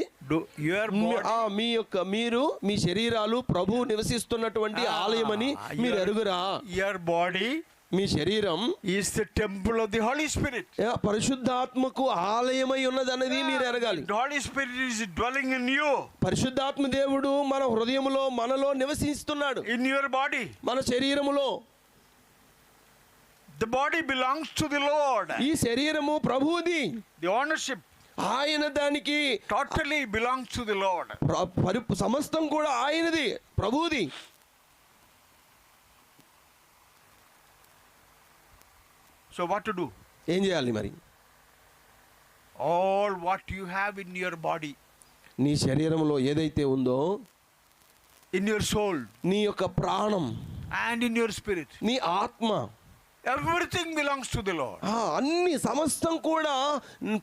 Speaker 1: మీరు మీ శరీరాలు ప్రభువు నివసిస్తున్నటువంటి ఆలయమని మీరు ఎరుగురా.
Speaker 2: Your body,
Speaker 1: మీ శరీరం
Speaker 2: is the temple of the Holy Spirit.
Speaker 1: పరిశుద్ధాత్మకు ఆలయమై ఉన్నదనేది మీరు ఎరగాలి.
Speaker 2: The Holy Spirit is dwelling in you.
Speaker 1: పరిశుద్ధాత్మ దేవుడు మన హృదయములో మనలో నివసిస్తున్నాడు.
Speaker 2: In your body.
Speaker 1: మన శరీరములో.
Speaker 2: The body belongs to the Lord.
Speaker 1: ఈ శరీరము ప్రభువుది.
Speaker 2: The ownership,
Speaker 1: ఆయన దానికి
Speaker 2: totally belongs to the Lord.
Speaker 1: సమస్తం కూడా ఆయనది, ప్రభువుది.
Speaker 2: So what to do?
Speaker 1: ఏం చేయాలి మరి?
Speaker 2: All what you have in your body,
Speaker 1: నీ శరీరంలో ఏదైతే ఉందో,
Speaker 2: in your soul,
Speaker 1: నీ యొక్క ప్రాణం,
Speaker 2: and in your spirit,
Speaker 1: నీ ఆత్మ,
Speaker 2: everything belongs to the Lord.
Speaker 1: అన్ని సమస్తం కూడా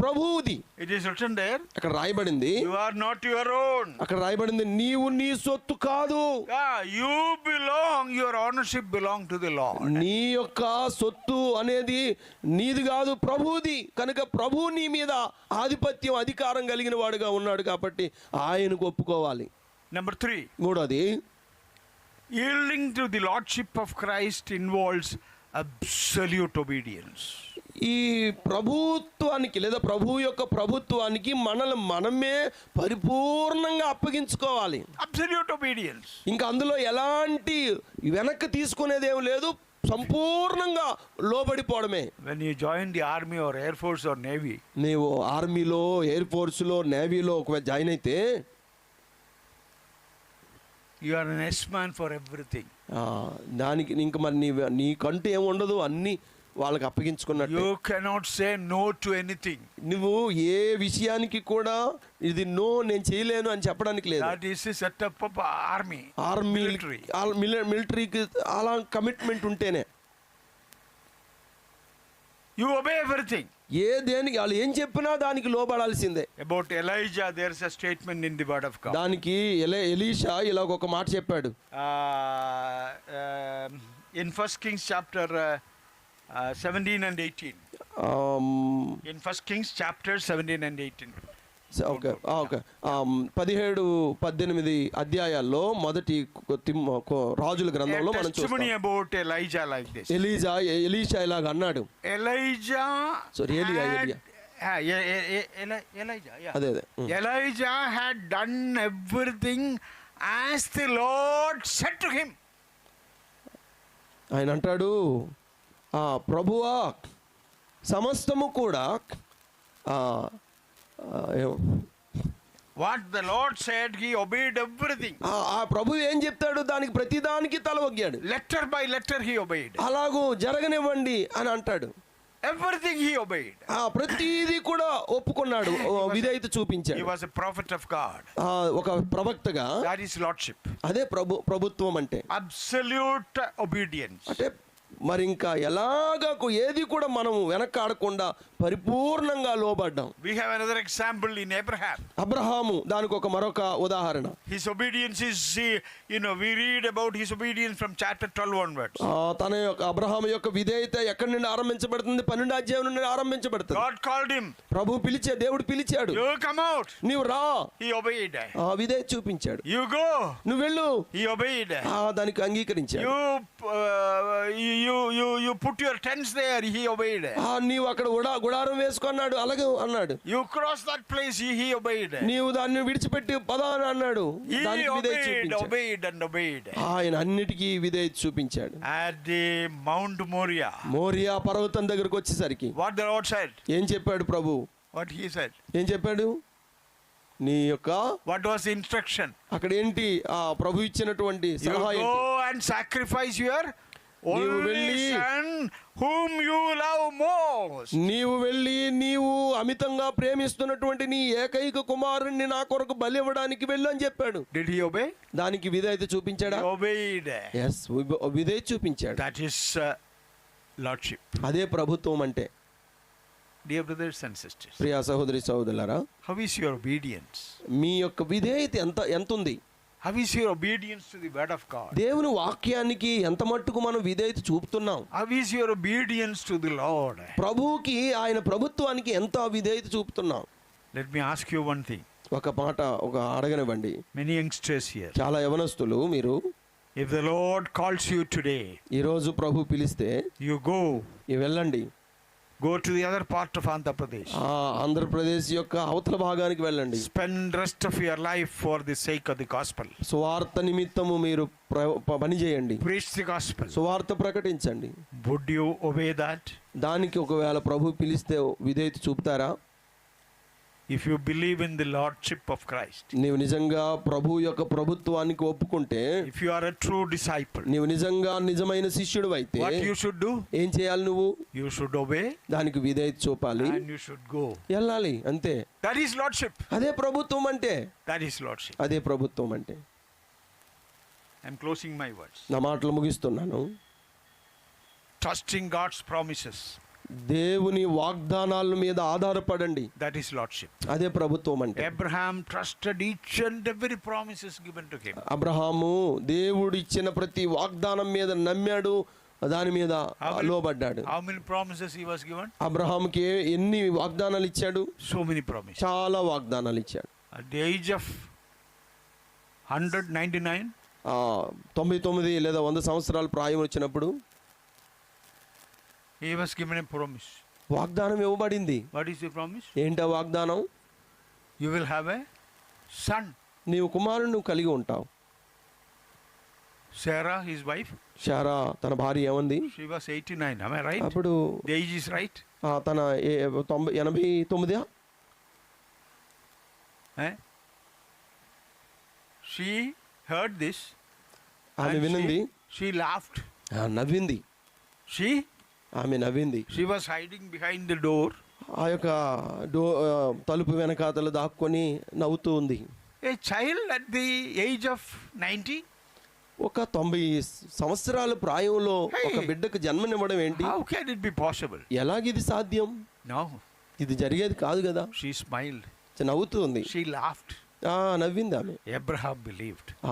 Speaker 1: ప్రభువుది.
Speaker 2: It is written there.
Speaker 1: అక్కడ రాయబడింది,
Speaker 2: You are not your own.
Speaker 1: అక్కడ రాయబడింది, నీవు నీ సొత్తు కాదు.
Speaker 2: You belong, your ownership belong to the Lord.
Speaker 1: నీ యొక్క సొత్తు అనేది నీది కాదు, ప్రభువుది. కనుక ప్రభువు నీ మీద ఆధిపత్యం అధికారం కలిగిన వాడుగా ఉన్నాడు కాబట్టి ఆయనకు ఒప్పుకోవాలి.
Speaker 2: Number 3,
Speaker 1: మూడోది,
Speaker 2: yielding to the lordship of Christ involves absolute obedience.
Speaker 1: ఈ ప్రభుత్వానికి లేదా ప్రభువు యొక్క ప్రభుత్వానికి మనమే పరిపూర్ణంగా అప్పగించుకోవాలి.
Speaker 2: Absolute obedience.
Speaker 1: ఇంకా అందులో ఎలాంటి వెనక్కి తీసుకునేదేం లేదు, సంపూర్ణంగా లోబడిపోవడమే.
Speaker 2: When you join the army or air force or navy,
Speaker 1: నీవు ఆర్మీలో, ఎయిర్ ఫోర్స్లో, నేవీలో ఒకవేళ జాయిన్ అయితే
Speaker 2: you are an S-man for everything.
Speaker 1: దానికి ఇంక మరి నీకంటూ ఏమి ఉండదు, అన్నీ వాళ్ళకి అప్పగించుకున్నట్టు.
Speaker 2: You cannot say no to anything.
Speaker 1: నువ్వు ఏ విషయానికి కూడా ఇది నో నేను చేయలేను అని చెప్పడానికి లేదు.
Speaker 2: That is the setup of army.
Speaker 1: మిలిటరీకి అలా కమిట్మెంట్ ఉంటేనే
Speaker 2: You obey everything.
Speaker 1: దేనికి వాళ్ళు ఏం చెప్పినా దానికి లోబడాల్సిందే.
Speaker 2: About Elijah, there is a statement in the word of God.
Speaker 1: దానికి ఎలీషా ఇలాగ ఒక మాట చెప్పాడు.
Speaker 2: In 1 Kings chapter 17 and 18. In 1 Kings chapter 17 and 18.
Speaker 1: Okay 17-18 అధ్యాయాల్లో రాజుల గ్రంథంలో మనం చూస్తాం.
Speaker 2: About Elijah like this.
Speaker 1: Elisha ఇలాగ అన్నాడు.
Speaker 2: Elijah had done everything as the Lord said to him.
Speaker 1: ఆయన అంటాడు, ప్రభువా సమస్తము కూడా ఆ, ఆ, ఏం-
Speaker 2: What the Lord said, he obeyed everything.
Speaker 1: ఆ ప్రభు ఏం చెప్తాడు దానికి ప్రతిదానికి తల ఒగ్గాడు.
Speaker 2: Letter by letter he obeyed.
Speaker 1: అలాగూ జరగనివ్వండి అని అంటాడు.
Speaker 2: Everything he obeyed.
Speaker 1: ప్రతిదీ కూడా ఒప్పుకున్నాడు, విధేయత
Speaker 2: He
Speaker 1: చూపించాడు.
Speaker 2: was a prophet of God.
Speaker 1: ఒక ప్రవక్తగా
Speaker 2: That is lordship.
Speaker 1: అదే ప్రభుత్వం అంటే.
Speaker 2: Absolute obedience.
Speaker 1: అంటే మరి ఇంకా ఎలాగకు ఏది కూడా మనం వెనకాడకుండా పరిపూర్ణంగా లోబడ్డాం.
Speaker 2: We have another example in Abraham.
Speaker 1: Abraham దానికి ఒక మరొక ఉదాహరణ.
Speaker 2: His obedience is, we read about his obedience from chapter 12 onwards.
Speaker 1: తన యొక్క అబ్రహాము యొక్క విధేయత ఎక్కడి నుండి ఆరంభించబడుతుంది? 12వ అధ్యాయం నుండి ఆరంభించబడుతుంది.
Speaker 2: God called him.
Speaker 1: ప్రభు దేవుడు పిలిచాడు.
Speaker 2: You come out.
Speaker 1: నీవు రా.
Speaker 2: He obeyed.
Speaker 1: విధేయత చూపించాడు.
Speaker 2: You go.
Speaker 1: నువ్వు వెళ్ళు.
Speaker 2: He obeyed.
Speaker 1: దానికి అంగీకరించాడు.
Speaker 2: You put your tents there. He obeyed.
Speaker 1: నీవు అక్కడ గుడారం వేసుకున్నాడు, అలాగే అన్నాడు.
Speaker 2: You cross that place. He obeyed.
Speaker 1: నీవు దాన్ని విడిచిపెట్టి పదా అని అన్నాడు.
Speaker 2: He
Speaker 1: దానికి విధేయత చూపించాడు.
Speaker 2: obeyed.
Speaker 1: ఆయన అన్నిటికీ విధేయత చూపించాడు.
Speaker 2: At the Mount Moriah.
Speaker 1: Morya పర్వతం దగ్గరకు వచ్చేసరికి
Speaker 2: What the Lord said.
Speaker 1: ఏం చెప్పాడు ప్రభు?
Speaker 2: What he said.
Speaker 1: ఏం చెప్పాడు? నీ యొక్క
Speaker 2: What was the instruction?
Speaker 1: అక్కడ ఏంటి ఆ ప్రభు ఇచ్చినటువంటి
Speaker 2: You
Speaker 1: సలహా ఏంటి?
Speaker 2: go and sacrifice your
Speaker 1: నీవు
Speaker 2: only
Speaker 1: వెళ్ళి-
Speaker 2: son whom you love most.
Speaker 1: నీవు వెళ్ళి నీవు అమితంగా ప్రేమిస్తున్నటువంటి నీ ఏకైక కుమారుణ్ణి నా కొరకు బలి ఇవ్వడానికి వెళ్ళు అని చెప్పాడు.
Speaker 2: Did he obey?
Speaker 1: దానికి విధేయత చూపించాడా?
Speaker 2: He obeyed.
Speaker 1: ఎస్, విధేయత చూపించాడు.
Speaker 2: That is lordship.
Speaker 1: అదే ప్రభుత్వం అంటే.
Speaker 2: Dear brothers and sisters,
Speaker 1: ప్రియ సహోదరి సహోదరులారా,
Speaker 2: how is your obedience?
Speaker 1: మీ యొక్క విధేయత ఎంత ఉంది?
Speaker 2: How is your obedience to the word of God?
Speaker 1: దేవుని వాక్యానికి ఎంత మట్టుకు మనం విధేయత చూపుతున్నాం?
Speaker 2: How is your obedience to the Lord?
Speaker 1: ప్రభువుకి, ఆయన ప్రభుత్వానికి ఎంత విధేయత చూపుతున్నాం?
Speaker 2: Let me ask you one thing.
Speaker 1: ఒక మాట అడగనివ్వండి.
Speaker 2: Many youngsters here.
Speaker 1: చాలా యవనస్తులు మీరు,
Speaker 2: If the Lord calls you today,
Speaker 1: ఈరోజు ప్రభు పిలిస్తే
Speaker 2: you go.
Speaker 1: వెళ్ళండి.
Speaker 2: Go to the other part of Andhra Pradesh.
Speaker 1: Andhra Pradesh యొక్క అవతల భాగానికి వెళ్ళండి.
Speaker 2: Spend rest of your life for the sake of the gospel.
Speaker 1: సువార్త నిమిత్తము మీరు పని చేయండి.
Speaker 2: Preach the gospel.
Speaker 1: సువార్త ప్రకటించండి.
Speaker 2: Would you obey that?
Speaker 1: దానికి ఒకవేళ ప్రభు పిలిస్తే విధేయత చూపుతారా?
Speaker 2: If you believe in the lordship of Christ.
Speaker 1: నీవు నిజంగా ప్రభు యొక్క ప్రభుత్వానికి ఒప్పుకుంటే,
Speaker 2: If you are a true disciple.
Speaker 1: నీవు నిజంగా నిజమైన శిష్యుడు అయితే
Speaker 2: What you should do?
Speaker 1: ఏం చేయాలి? నువ్వు
Speaker 2: You should obey
Speaker 1: దానికి విధేయత చూపాలి,
Speaker 2: and you should go.
Speaker 1: వెళ్ళాలి, అంతే.
Speaker 2: That is lordship.
Speaker 1: అదే ప్రభుత్వం అంటే.
Speaker 2: That is lordship.
Speaker 1: అదే ప్రభుత్వం అంటే.
Speaker 2: I am closing my words.
Speaker 1: నా మాటలు ముగిస్తున్నాను.
Speaker 2: Trusting God's promises.
Speaker 1: దేవుని వాగ్దానాల మీద ఆధారపడండి.
Speaker 2: That is lordship.
Speaker 1: అదే ప్రభుత్వం అంటే.
Speaker 2: Abraham trusted each and every promises given to him.
Speaker 1: Abraham దేవుడు ఇచ్చిన ప్రతి వాగ్దానం మీద నమ్మాడు, దాని మీద లోబడ్డాడు.
Speaker 2: How many promises he was given?
Speaker 1: అబ్రహాముకి ఎన్ని వాగ్దానాలు ఇచ్చాడు?
Speaker 2: So many promises.
Speaker 1: చాలా వాగ్దానాలు ఇచ్చాడు.
Speaker 2: At the age of 199,
Speaker 1: 99 లేదా 100 సంవత్సరాల ప్రాయం వచ్చినప్పుడు
Speaker 2: he was given a promise.
Speaker 1: వాగ్దానం ఇవ్వబడింది.
Speaker 2: What is the promise?
Speaker 1: ఏంటా వాగ్దానం?
Speaker 2: You will have a son.
Speaker 1: నీవు కుమారుని కలిగి ఉంటావు.
Speaker 2: Sarah, his wife,
Speaker 1: శారా తన భార్య ఏమంది?
Speaker 2: she was 89. Am I right?
Speaker 1: అప్పుడు
Speaker 2: The age is right.
Speaker 1: తన 89.
Speaker 2: Eh? She heard this.
Speaker 1: ఆమె
Speaker 2: and
Speaker 1: వినంది,
Speaker 2: she laughed.
Speaker 1: నవ్వింది. ఆమె నవ్వింది.
Speaker 2: She was hiding behind the door.
Speaker 1: ఆ యొక్క తలుపు వెనకాతలు దాక్కొని నవ్వుతూ ఉంది.
Speaker 2: A child at the age of 90.
Speaker 1: ఒక 90 సంవత్సరాల ప్రాయంలో ఒక బిడ్డకు జన్మనివ్వడం ఏంటి?
Speaker 2: How can it be possible?
Speaker 1: ఎలాగిది సాధ్యం?
Speaker 2: No.
Speaker 1: ఇది జరిగేది కాదు కదా.
Speaker 2: She smiled.
Speaker 1: నవ్వుతూ ఉంది.
Speaker 2: She laughed.
Speaker 1: నవ్వింది ఆమె.
Speaker 2: Abraham believed.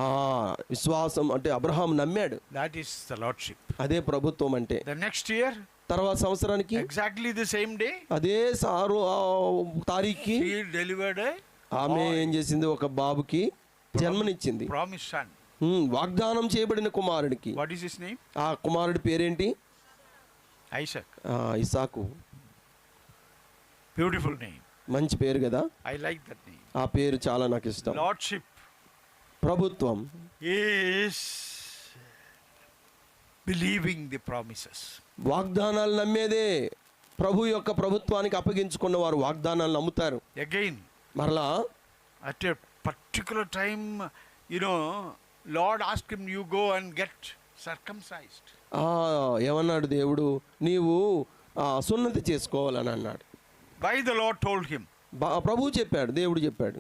Speaker 1: విశ్వాసం అంటే అబ్రహాం నమ్మాడు.
Speaker 2: That is the lordship.
Speaker 1: అదే ప్రభుత్వం అంటే.
Speaker 2: The next year,
Speaker 1: తర్వాత సంవత్సరానికి
Speaker 2: exactly the same day,
Speaker 1: అదే తారీఖుకి
Speaker 2: she delivered a
Speaker 1: ఆమె ఏం చేసింది? ఒక బాబుకి జన్మనిచ్చింది.
Speaker 2: promised son.
Speaker 1: వాగ్దానం చేయబడిన కుమారుడికి.
Speaker 2: What is his name?
Speaker 1: ఆ కుమారుడి పేరేంటి?
Speaker 2: Isaac.
Speaker 1: ఇసాకు.
Speaker 2: Beautiful name.
Speaker 1: మంచి పేరు కదా.
Speaker 2: I like that name.
Speaker 1: ఆ పేరు చాలా నాకు ఇష్టం.
Speaker 2: Lordship
Speaker 1: ప్రభుత్వం
Speaker 2: is believing the promises.
Speaker 1: వాగ్దానాలు నమ్మేదే. ప్రభు యొక్క ప్రభుత్వానికి అప్పగించుకున్న వారు వాగ్దానాలను నమ్ముతారు.
Speaker 2: Again,
Speaker 1: మరలా
Speaker 2: at a particular time, Lord asked him, you go and get circumcised.
Speaker 1: ఏమన్నాడు దేవుడు, నీవు సున్నతి చేసుకోవాలని అన్నాడు.
Speaker 2: Why the Lord told him?
Speaker 1: ప్రభు చెప్పాడు, దేవుడు చెప్పాడు.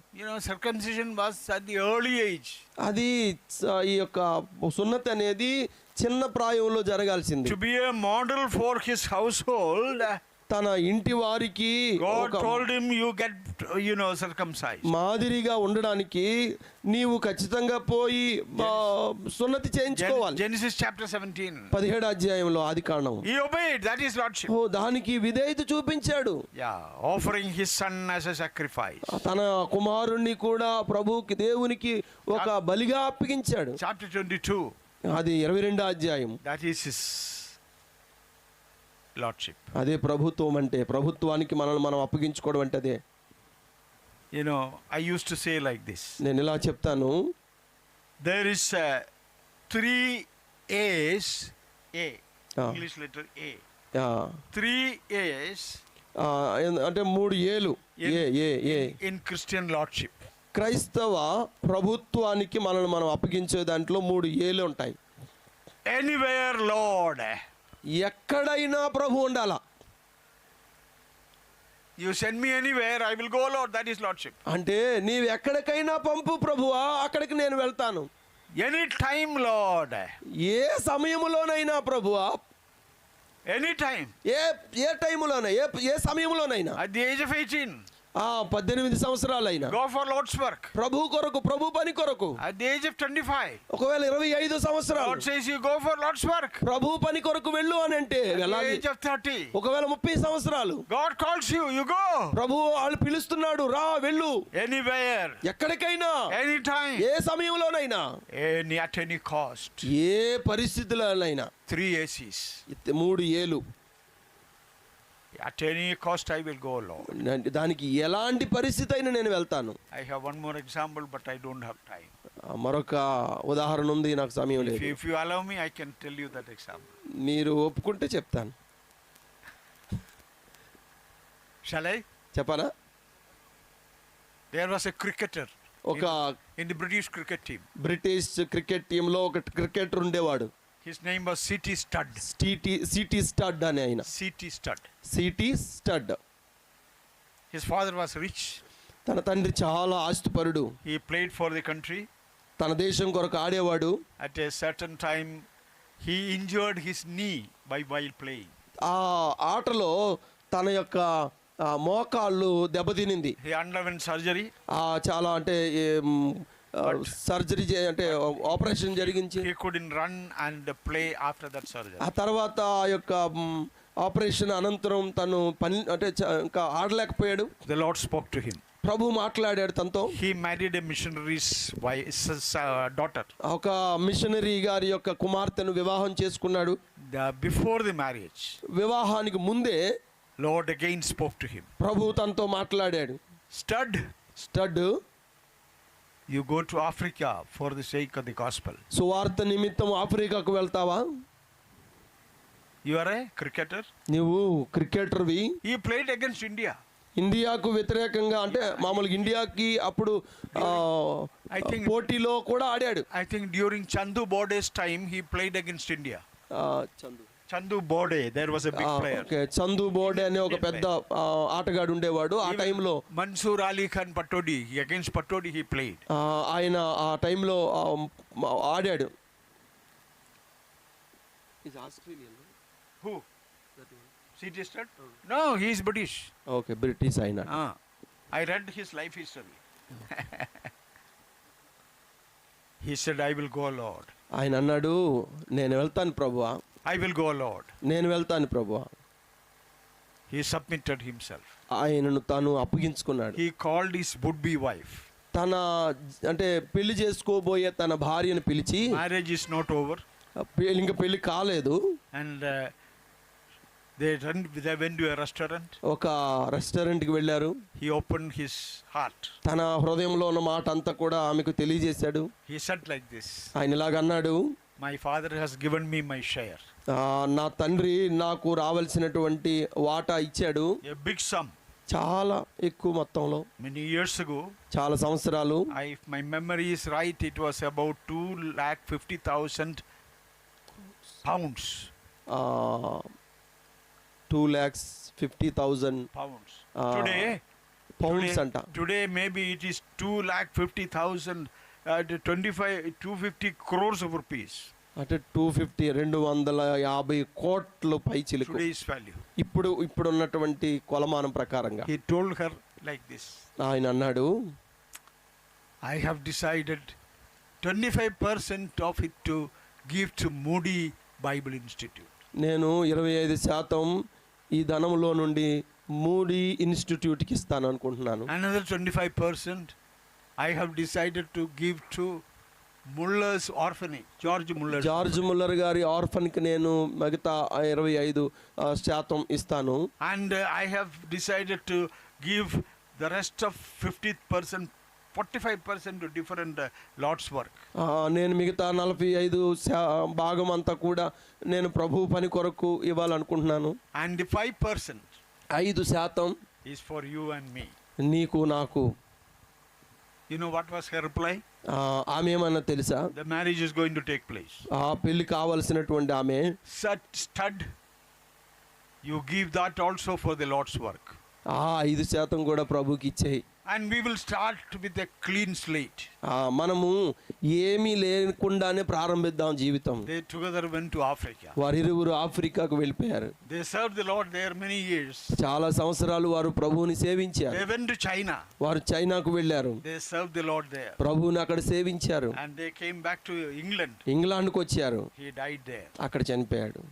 Speaker 2: Circumcision was at the early age.
Speaker 1: అది ఈ యొక్క సున్నతి అనేది చిన్న ప్రాయంలో జరగాల్సింది.
Speaker 2: To be a model for his household,
Speaker 1: తన ఇంటి వారికి
Speaker 2: God told him, you get, circumcised.
Speaker 1: మాదిరిగా ఉండడానికి నీవు ఖచ్చితంగా పోయి సున్నతి చేయించుకోవాలి.
Speaker 2: Genesis chapter 17.
Speaker 1: 17వ అధ్యాయంలో ఆదికాండం.
Speaker 2: He obeyed, that is lordship.
Speaker 1: దానికి విధేయత చూపించాడు.
Speaker 2: Offering his son as a sacrifice.
Speaker 1: తన కుమారుణ్ణి కూడా ప్రభువుకి దేవునికి ఒక బలిగా అప్పగించాడు.
Speaker 2: Chapter 22.
Speaker 1: అది 22వ అధ్యాయం.
Speaker 2: That is his lordship.
Speaker 1: అదే ప్రభుత్వం అంటే, ప్రభుత్వానికి మనల్ని మనం అప్పగించుకోవడం అంటే అదే.
Speaker 2: I used to say like this.
Speaker 1: నేను ఇలా చెప్తాను,
Speaker 2: There is 3 A's, English letter A. 3 A's
Speaker 1: అంటే 3 ఏలు
Speaker 2: in Christian lordship.
Speaker 1: క్రైస్తవ ప్రభుత్వానికి మనల్ని మనం అప్పగించే దాంట్లో 3 ఏలు ఉంటాయి.
Speaker 2: Anywhere Lord.
Speaker 1: ఎక్కడైనా ప్రభు ఉండాలా.
Speaker 2: You send me anywhere, I will go, Lord. That is lordship.
Speaker 1: అంటే నీవు ఎక్కడికైనా పంపు ప్రభువా, అక్కడికి నేను వెళ్తాను.
Speaker 2: Any time, Lord.
Speaker 1: ఏ సమయములోనైనా ప్రభువా,
Speaker 2: ఎనీ టైం,
Speaker 1: ఏ టైములోనైనా, ఏ సమయంలోనైనా.
Speaker 2: at the age of 18,
Speaker 1: 18 సంవత్సరాలైనా
Speaker 2: go for Lord's work.
Speaker 1: ప్రభు కొరకు, ప్రభు పని కొరకు.
Speaker 2: At the age of 25,
Speaker 1: ఒకవేళ 25 సంవత్సరాలు
Speaker 2: God says you go for Lord's work.
Speaker 1: ప్రభు పని కొరకు వెళ్ళు అని అంటే
Speaker 2: At the
Speaker 1: వెళ్ళాలి.
Speaker 2: age of 30,
Speaker 1: ఒకవేళ 30 సంవత్సరాలు
Speaker 2: God calls you, you go.
Speaker 1: ప్రభు వాళ్ళు పిలుస్తున్నాడు, రా వెళ్ళు.
Speaker 2: Anywhere,
Speaker 1: ఎక్కడికైనా,
Speaker 2: anytime,
Speaker 1: ఏ సమయంలోనైనా,
Speaker 2: at any cost.
Speaker 1: A పరిస్థితులైనా.
Speaker 2: 3 A's.
Speaker 1: 3 ఏలు.
Speaker 2: At any cost I will go, Lord.
Speaker 1: దానికి ఎలాంటి పరిస్థితి అయినా నేను వెళ్తాను.
Speaker 2: I have one more example, but I don't have time.
Speaker 1: మరొక ఉదాహరణ ఉంది, నాకు సమయం లేదు.
Speaker 2: If you allow me, I can tell you that example.
Speaker 1: మీరు ఒప్పుకుంటే చెప్తాను.
Speaker 2: Shall I?
Speaker 1: చెప్పనా?
Speaker 2: There was a cricketer in the British cricket team.
Speaker 1: British cricket టీంలో ఒక క్రికెటర్ ఉండేవాడు.
Speaker 2: His name was C.T. Studd.
Speaker 1: City stud అని ఆయన.
Speaker 2: C.T. Studd.
Speaker 1: City stud.
Speaker 2: His father was rich.
Speaker 1: తన తండ్రి చాలా ఆస్తిపరుడు.
Speaker 2: He played for the country.
Speaker 1: తన దేశం కొరకు ఆడేవాడు.
Speaker 2: At a certain time, he injured his knee while playing.
Speaker 1: ఆ ఆటలో తన యొక్క మోకాళ్ళు దెబ్బతినింది.
Speaker 2: He underwent surgery.
Speaker 1: చాలా అంటే సర్జరీ అంటే ఆపరేషన్ జరిగించి
Speaker 2: He couldn't run and play after that surgery.
Speaker 1: ఆ తర్వాత ఆ యొక్క ఆపరేషన్ అనంతరం తను పని అంటే ఇంకా ఆడలేకపోయాడు.
Speaker 2: The Lord spoke to him.
Speaker 1: ప్రభు మాట్లాడాడు తనతో.
Speaker 2: He married a missionary's daughter.
Speaker 1: ఒక మిషనరీ గారి యొక్క కుమార్తెను వివాహం చేసుకున్నాడు.
Speaker 2: Before the marriage,
Speaker 1: వివాహానికి ముందే
Speaker 2: Lord again spoke to him.
Speaker 1: ప్రభు తనతో మాట్లాడాడు. Stud,
Speaker 2: you go to Africa for the sake of the gospel.
Speaker 1: సువార్త నిమిత్తం ఆఫ్రికాకు వెళ్తావా?
Speaker 2: You are a cricketer.
Speaker 1: నువ్వు క్రికెటర్వి.
Speaker 2: He played against India.
Speaker 1: ఇండియాకు వ్యతిరేకంగా అంటే మామూలుగా ఇండియాకి అప్పుడు పోటీలో కూడా ఆడాడు.
Speaker 2: I think during Chandu Bode's time he played against India. Chandu Bode, there was a big player.
Speaker 1: Okay, Chandu Bode అనే ఒక పెద్ద ఆటగాడు ఉండేవాడు ఆ టైంలో.
Speaker 2: Mansoor Ali Khan Patodi, against Patodi he played.
Speaker 1: ఆయన ఆ టైంలో ఆడాడు. Is Australian?
Speaker 2: Who? C.T. Studd? No, he is British.
Speaker 1: Okay, British అయినా.
Speaker 2: I read his life history. He said, I will go, Lord.
Speaker 1: ఆయన అన్నాడు, నేను వెళ్తాను ప్రభువా.
Speaker 2: I will go, Lord.
Speaker 1: నేను వెళ్తాను ప్రభువా.
Speaker 2: He submitted himself.
Speaker 1: ఆయనను తాను అప్పగించుకున్నాడు.
Speaker 2: He called his would-be wife.
Speaker 1: తన అంటే పెళ్లి చేసుకోబోయే తన భార్యను పిలిచి,
Speaker 2: marriage is not over.
Speaker 1: ఇంకా పెళ్లి కాలేదు.
Speaker 2: And they went to a restaurant.
Speaker 1: ఒక రెస్టారెంట్కి వెళ్ళారు.
Speaker 2: He opened his heart.
Speaker 1: తన హృదయంలో ఉన్న మాట అంతా కూడా ఆమెకు తెలియజేశాడు.
Speaker 2: He said like this.
Speaker 1: ఆయన ఇలాగ అన్నాడు,
Speaker 2: My father has given me my share.
Speaker 1: నా తండ్రి నాకు రావాల్సినటువంటి వాటా ఇచ్చాడు,
Speaker 2: a big sum.
Speaker 1: చాలా ఎక్కువ మొత్తంలో,
Speaker 2: Many years ago,
Speaker 1: చాలా సంవత్సరాలు.
Speaker 2: if my memory is right, it was about 2,50,000 pounds.
Speaker 1: 2,50,000
Speaker 2: Pounds.
Speaker 1: Ah,
Speaker 2: Today,
Speaker 1: pounds అంట.
Speaker 2: today maybe it is 2,50,000, 250 crores of rupees.
Speaker 1: అంటే 250 కోట్లు పై చిలుకు
Speaker 2: Today's value.
Speaker 1: ఇప్పుడు ఉన్నటువంటి కొలమానం ప్రకారంగా.
Speaker 2: He told her like this:
Speaker 1: ఆయన అన్నాడు,
Speaker 2: I have decided 25% of it to give to Moody Bible Institute.
Speaker 1: నేను 25% ఈ ధనంలో నుండి మూడీ ఇన్స్టిట్యూట్కి ఇస్తాను అనుకుంటున్నాను.
Speaker 2: Another 25% I have decided to give to Muller's orphanage,
Speaker 1: George Muller గారి ఆర్ఫన్కి నేను మిగతా 25% ఇస్తాను.
Speaker 2: and I have decided to give the rest of 50%, 45% to different Lord's work.
Speaker 1: నేను మిగతా 45 భాగం అంతా కూడా నేను ప్రభు పని కొరకు ఇవ్వాలనుకుంటున్నాను.
Speaker 2: And the 5%
Speaker 1: 5%
Speaker 2: is for you and me.
Speaker 1: నీకు నాకు.
Speaker 2: You know what was her reply?
Speaker 1: ఆమె ఏమన్నా తెలుసా?
Speaker 2: The marriage is going to take place.
Speaker 1: పెళ్లి కావాల్సినటువంటి ఆమె,
Speaker 2: Stud, you give that also for the Lord's work.
Speaker 1: 5% కూడా ప్రభుకి ఇచ్చేయి.
Speaker 2: And we will start with a clean slate.
Speaker 1: మనము ఏమీ లేకుండానే ప్రారంభిద్దాం జీవితం.
Speaker 2: They together went to Africa.
Speaker 1: వారిరువురు ఆఫ్రికాకు వెళ్ళిపోయారు.
Speaker 2: They served the Lord there many years.
Speaker 1: చాలా సంవత్సరాలు వారు ప్రభువుని సేవించారు.
Speaker 2: They went to China.
Speaker 1: వారు చైనాకు వెళ్ళారు.
Speaker 2: They served the Lord there.
Speaker 1: ప్రభువుని అక్కడ సేవించారు.
Speaker 2: And they came back to England.
Speaker 1: ఇంగ్లాండ్కి వచ్చారు.
Speaker 2: He died there.
Speaker 1: అక్కడ చనిపోయాడు.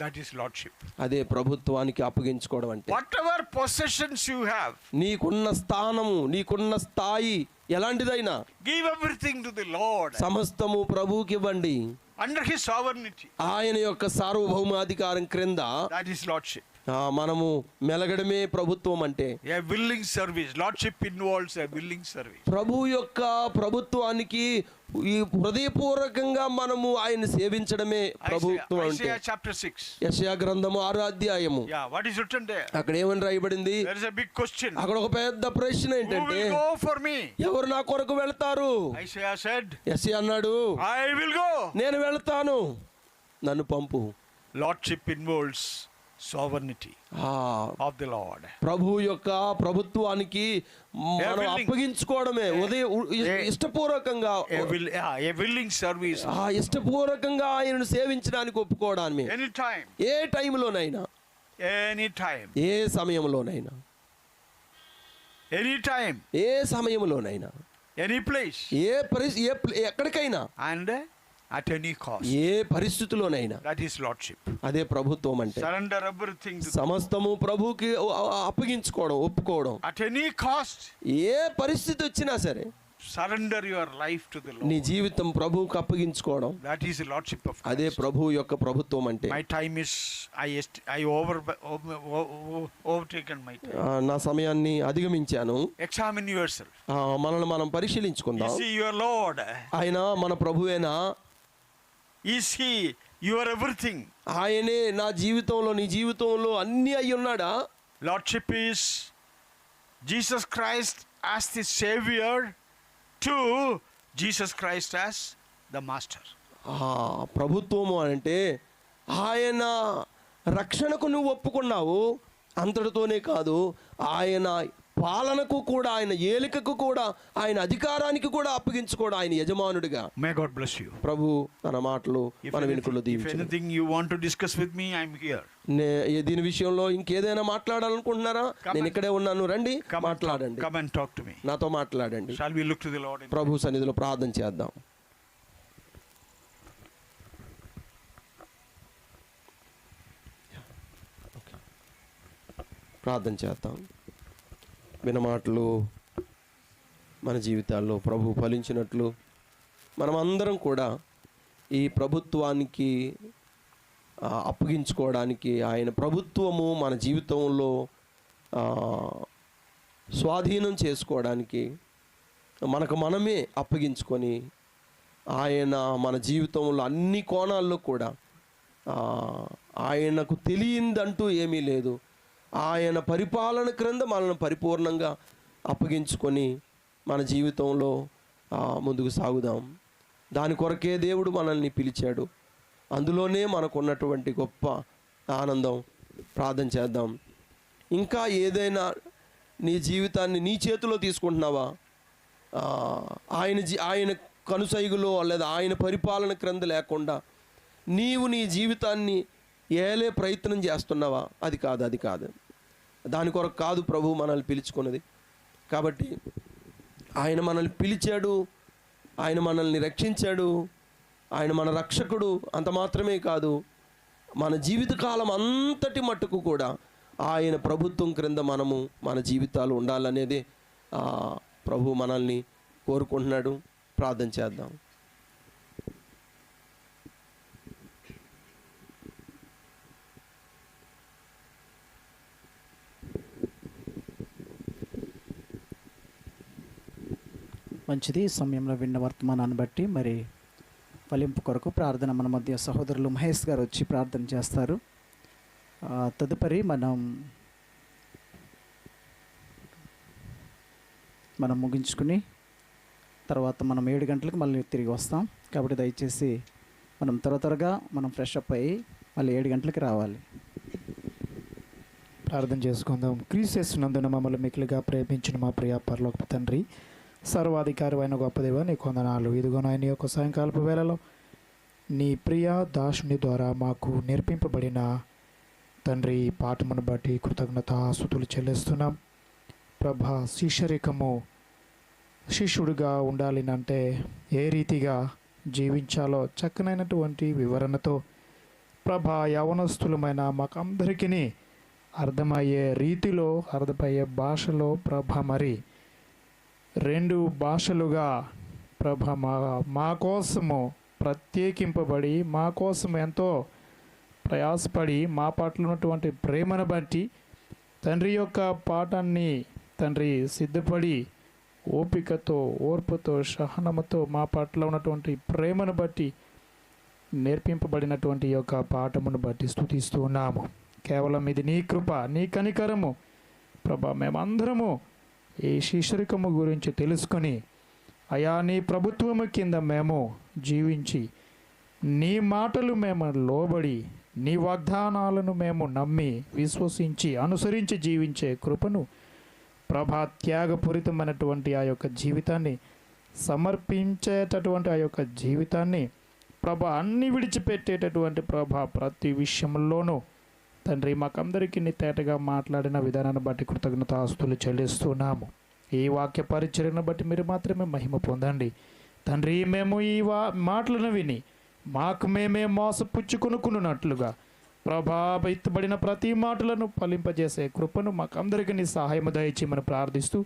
Speaker 2: That is lordship.
Speaker 1: అదే ప్రభుత్వానికి అప్పగించుకోవడం అంటే.
Speaker 2: Whatever possessions you have,
Speaker 1: నీకున్న స్థానము, నీకున్న స్థాయి ఎలాంటిదైనా
Speaker 2: give everything to the Lord.
Speaker 1: సమస్తము ప్రభువుకి ఇవ్వండి.
Speaker 2: Under his sovereignty.
Speaker 1: ఆయన యొక్క సార్వభౌమాధికారం క్రింద
Speaker 2: That is lordship.
Speaker 1: మనము మెలగడమే ప్రభుత్వం అంటే.
Speaker 2: A willing service. Lordship involves a willing service.
Speaker 1: ప్రభు యొక్క ప్రభుత్వానికి ఈ హృదయపూర్వకంగా మనము ఆయన సేవించడమే ప్రభుత్వం అంటే.
Speaker 2: Isaiah chapter 6.
Speaker 1: యెషయా గ్రంథము 6వ అధ్యాయము.
Speaker 2: Yeah, what is written there?
Speaker 1: అక్కడ ఏమని రాయబడింది?
Speaker 2: There is a big question.
Speaker 1: అక్కడ ఒక పెద్ద ప్రశ్న
Speaker 2: Who
Speaker 1: ఏంటంటే,
Speaker 2: will go for me?
Speaker 1: ఎవరు నా కొరకు వెళ్తారు?
Speaker 2: Isaiah said,
Speaker 1: యెషయా అన్నాడు,
Speaker 2: I will go.
Speaker 1: నేను వెళ్తాను, నన్ను పంపు.
Speaker 2: Lordship involves sovereignty of the Lord.
Speaker 1: ప్రభు యొక్క ప్రభుత్వానికి మనం అప్పగించుకోవడమే, ఇష్టపూర్వకంగా
Speaker 2: A willing service.
Speaker 1: ఇష్టపూర్వకంగా ఆయనను సేవించడానికి ఒప్పుకోవడాన్ని.
Speaker 2: Anytime.
Speaker 1: ఏ టైంలోనైనా,
Speaker 2: Anytime.
Speaker 1: ఏ సమయంలోనైనా,
Speaker 2: Anytime.
Speaker 1: ఏ సమయంలోనైనా,
Speaker 2: Any place.
Speaker 1: ఎక్కడికైనా,
Speaker 2: And at any cost.
Speaker 1: A పరిస్థితిలోనైనా.
Speaker 2: That is lordship.
Speaker 1: అదే ప్రభుత్వం అంటే.
Speaker 2: Surrender everything to
Speaker 1: సమస్తము ప్రభువుకి అప్పగించుకోవడం, ఒప్పుకోవడం.
Speaker 2: at any cost.
Speaker 1: ఏ పరిస్థితి వచ్చినా సరే
Speaker 2: Surrender your life to the
Speaker 1: నీ
Speaker 2: Lord.
Speaker 1: జీవితం ప్రభువుకి అప్పగించుకోవడం.
Speaker 2: That is the lordship of
Speaker 1: అదే
Speaker 2: Christ.
Speaker 1: ప్రభువు యొక్క ప్రభుత్వం అంటే.
Speaker 2: My time is I overtaken my time.
Speaker 1: నా సమయాన్ని అధిగమించాను.
Speaker 2: Examine yourself.
Speaker 1: మనల్ని మనం
Speaker 2: Is
Speaker 1: పరిశీలించుకుందాం.
Speaker 2: he your Lord?
Speaker 1: ఆయన మన ప్రభువేనా?
Speaker 2: Is he your everything?
Speaker 1: ఆయనే నా జీవితంలో, నీ జీవితంలో అన్నీ అయి ఉన్నాడా?
Speaker 2: Lordship is Jesus Christ as the Savior to Jesus Christ as the Master.
Speaker 1: ప్రభుత్వము అంటే ఆయన రక్షణకు నువ్వు ఒప్పుకున్నావు, అంతటితోనే కాదు, ఆయన పాలనకు కూడా, ఆయన ఏలికకు కూడా, ఆయన అధికారానికి కూడా అప్పగించుకోవడం, ఆయన యజమానుడిగా.
Speaker 2: May God bless you.
Speaker 1: ప్రభు తన మాటలు మన వెనుకల్లో
Speaker 2: If
Speaker 1: దీవించును.
Speaker 2: anything you want to discuss with me, I'm here.
Speaker 1: దీని విషయంలో ఇంకేదైనా మాట్లాడాలనుకుంటున్నారా? నేను ఇక్కడే ఉన్నాను, రండి మాట్లాడండి,
Speaker 2: Come and talk to me.
Speaker 1: నాతో మాట్లాడండి.
Speaker 2: Shall we look to the Lord?
Speaker 1: ప్రభు సన్నిధిలో ప్రార్థన చేద్దాం. ప్రార్థన చేద్దాం. వినమాటలు మన జీవితాల్లో ప్రభు ఫలించినట్లు మనమందరం కూడా ఈ ప్రభుత్వానికి అప్పగించుకోవడానికి, ఆయన ప్రభుత్వము మన జీవితంలో స్వాధీనం చేసుకోవడానికి మనకు మనమే అప్పగించుకొని, ఆయన మన జీవితంలో అన్ని కోణాల్లో కూడా ఆయనకు తెలియందంటూ ఏమీ లేదు. ఆయన పరిపాలన క్రింద మనల్ని పరిపూర్ణంగా అప్పగించుకొని మన జీవితంలో ముందుకు సాగుదాం. దాని కొరకే దేవుడు మనల్ని పిలిచాడు. అందులోనే మనకున్నటువంటి గొప్ప ఆనందం. ప్రార్థన చేద్దాం. ఇంకా ఏదైనా నీ జీవితాన్ని నీ చేతిలో తీసుకుంటున్నావా? ఆయన కనుసైగులో లేదా ఆయన పరిపాలన క్రింద లేకుండా నీవు నీ జీవితాన్ని ఏలే ప్రయత్నం చేస్తున్నావా? అది కాదు. దాని కొరకు కాదు ప్రభు మనల్ని పిలుచుకున్నది. కాబట్టి ఆయన మనల్ని పిలిచాడు, ఆయన మనల్ని రక్షించాడు, ఆయన మన రక్షకుడు. అంత మాత్రమే కాదు, మన జీవితకాలం అంతటి మట్టుకు కూడా ఆయన ప్రభుత్వం క్రింద మనము మన జీవితాలు ఉండాలనేదే ప్రభు మనల్ని కోరుకుంటున్నాడు. ప్రార్థన చేద్దాం.
Speaker 4: మంచిది. ఈ సమయంలో విన్న వర్తమానాన్ని బట్టి మరి ఫలింపు కొరకు ప్రార్థన మన మధ్య సహోదరులు మహేష్ గారు వచ్చి ప్రార్థన చేస్తారు. తదుపరి మనం ముగించుకుని తర్వాత మనం 7 గంటలకు మళ్ళీ తిరిగి వస్తాం. కాబట్టి దయచేసి మనం త్వరగా ఫ్రెష్ అప్ అయ్యి మళ్ళీ 7 గంటలకు రావాలి.
Speaker 5: ప్రార్థన చేసుకుందాం. క్రీస్తునందున మమ్మల్ని మిక్కిలిగా ప్రేమించిన మా ప్రియ పరలోకపు తండ్రి, సర్వాధికారి అయిన గొప్ప దేవ, నీకు వందనాలు. ఇదిగో నాయన యొక్క సాయంకాలపు వేళలో నీ ప్రియ దాసుని ద్వారా మాకు నేర్పింపబడిన తండ్రి ఈ పాఠమును బట్టి కృతజ్ఞతాస్తుతులు చెల్లిస్తున్నాం. ప్రభా, శిష్యుడిగా ఉండాలినంటే ఏ రీతిగా జీవించాలో చక్కనైనటువంటి వివరణతో ప్రభా, యవనస్తులమైన మాకందరికీ అర్థమయ్యే రీతిలో, అర్థమయ్యే భాషలో ప్రభా, మరి 2 భాషలుగా ప్రభా మా కోసము ప్రత్యేకింపబడి మా కోసం ఎంతో ప్రయాసపడి మా పట్ల ఉన్నటువంటి ప్రేమను బట్టి తండ్రి యొక్క పాఠాన్ని తండ్రి సిద్ధపడి ఓపికతో, ఓర్పుతో, సహనముతో మా పట్ల ఉన్నటువంటి ప్రేమను బట్టి నేర్పింపబడినటువంటి యొక్క పాఠమును బట్టి స్తుతిస్తూ ఉన్నాము. కేవలం ఇది నీ కృప, నీ కనికరము ప్రభా. మేమందరము ఈ శిష్యరికము గురించి తెలుసుకొని అయా నీ ప్రభుత్వము కింద మేము జీవించి నీ మాటలు మేము లోబడి నీ వాగ్దానాలను మేము నమ్మి విశ్వసించి అనుసరించి జీవించే కృపను ప్రభా, త్యాగపూరితమైనటువంటి ఆ యొక్క జీవితాన్ని సమర్పించేటటువంటి ఆ యొక్క జీవితాన్ని ప్రభా, అన్ని విడిచిపెట్టేటటువంటి ప్రభా ప్రతి విషయంలోనూ తండ్రి మాకందరికీ నీ తేటగా మాట్లాడిన విధానాన్ని బట్టి కృతజ్ఞతాస్తుతులు చెల్లిస్తున్నాము. ఈ వాక్య పరిచర్యను బట్టి మీరు మాత్రమే మహిమ పొందండి తండ్రి. మేము ఈ మాటలను విని మాకు మేమే మోసపుచ్చుకొనుకున్నట్లుగా ప్రభా, ఎత్తబడిన ప్రతి మాటలను ఫలింపజేసే కృపను మాకందరికీ నీ సహాయము దయచేయమని ప్రార్థిస్తూ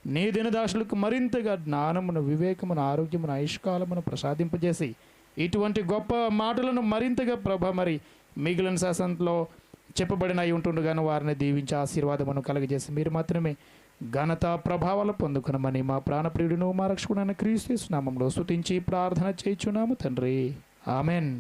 Speaker 5: నీ దినదాసులకు మరింతగా జ్ఞానమును, వివేకమును, ఆరోగ్యమును, ఆయుష్కాలమును ప్రసాదింపజేసి ఇటువంటి గొప్ప మాటలను మరింతగా ప్రభా మరి మిగిలిన శాసనంలో చెప్పబడిన అయి ఉంటుండగాను వారిని దీవించి ఆశీర్వాదమును కలగజేసి మీరు మాత్రమే ఘనత ప్రభావాలు పొందుకునమని మా ప్రాణప్రియుడును మా రక్షకుడైన క్రీస్తు నామములో స్తుతించి ప్రార్థన చేయుచున్నాము తండ్రి. ఆమెన్.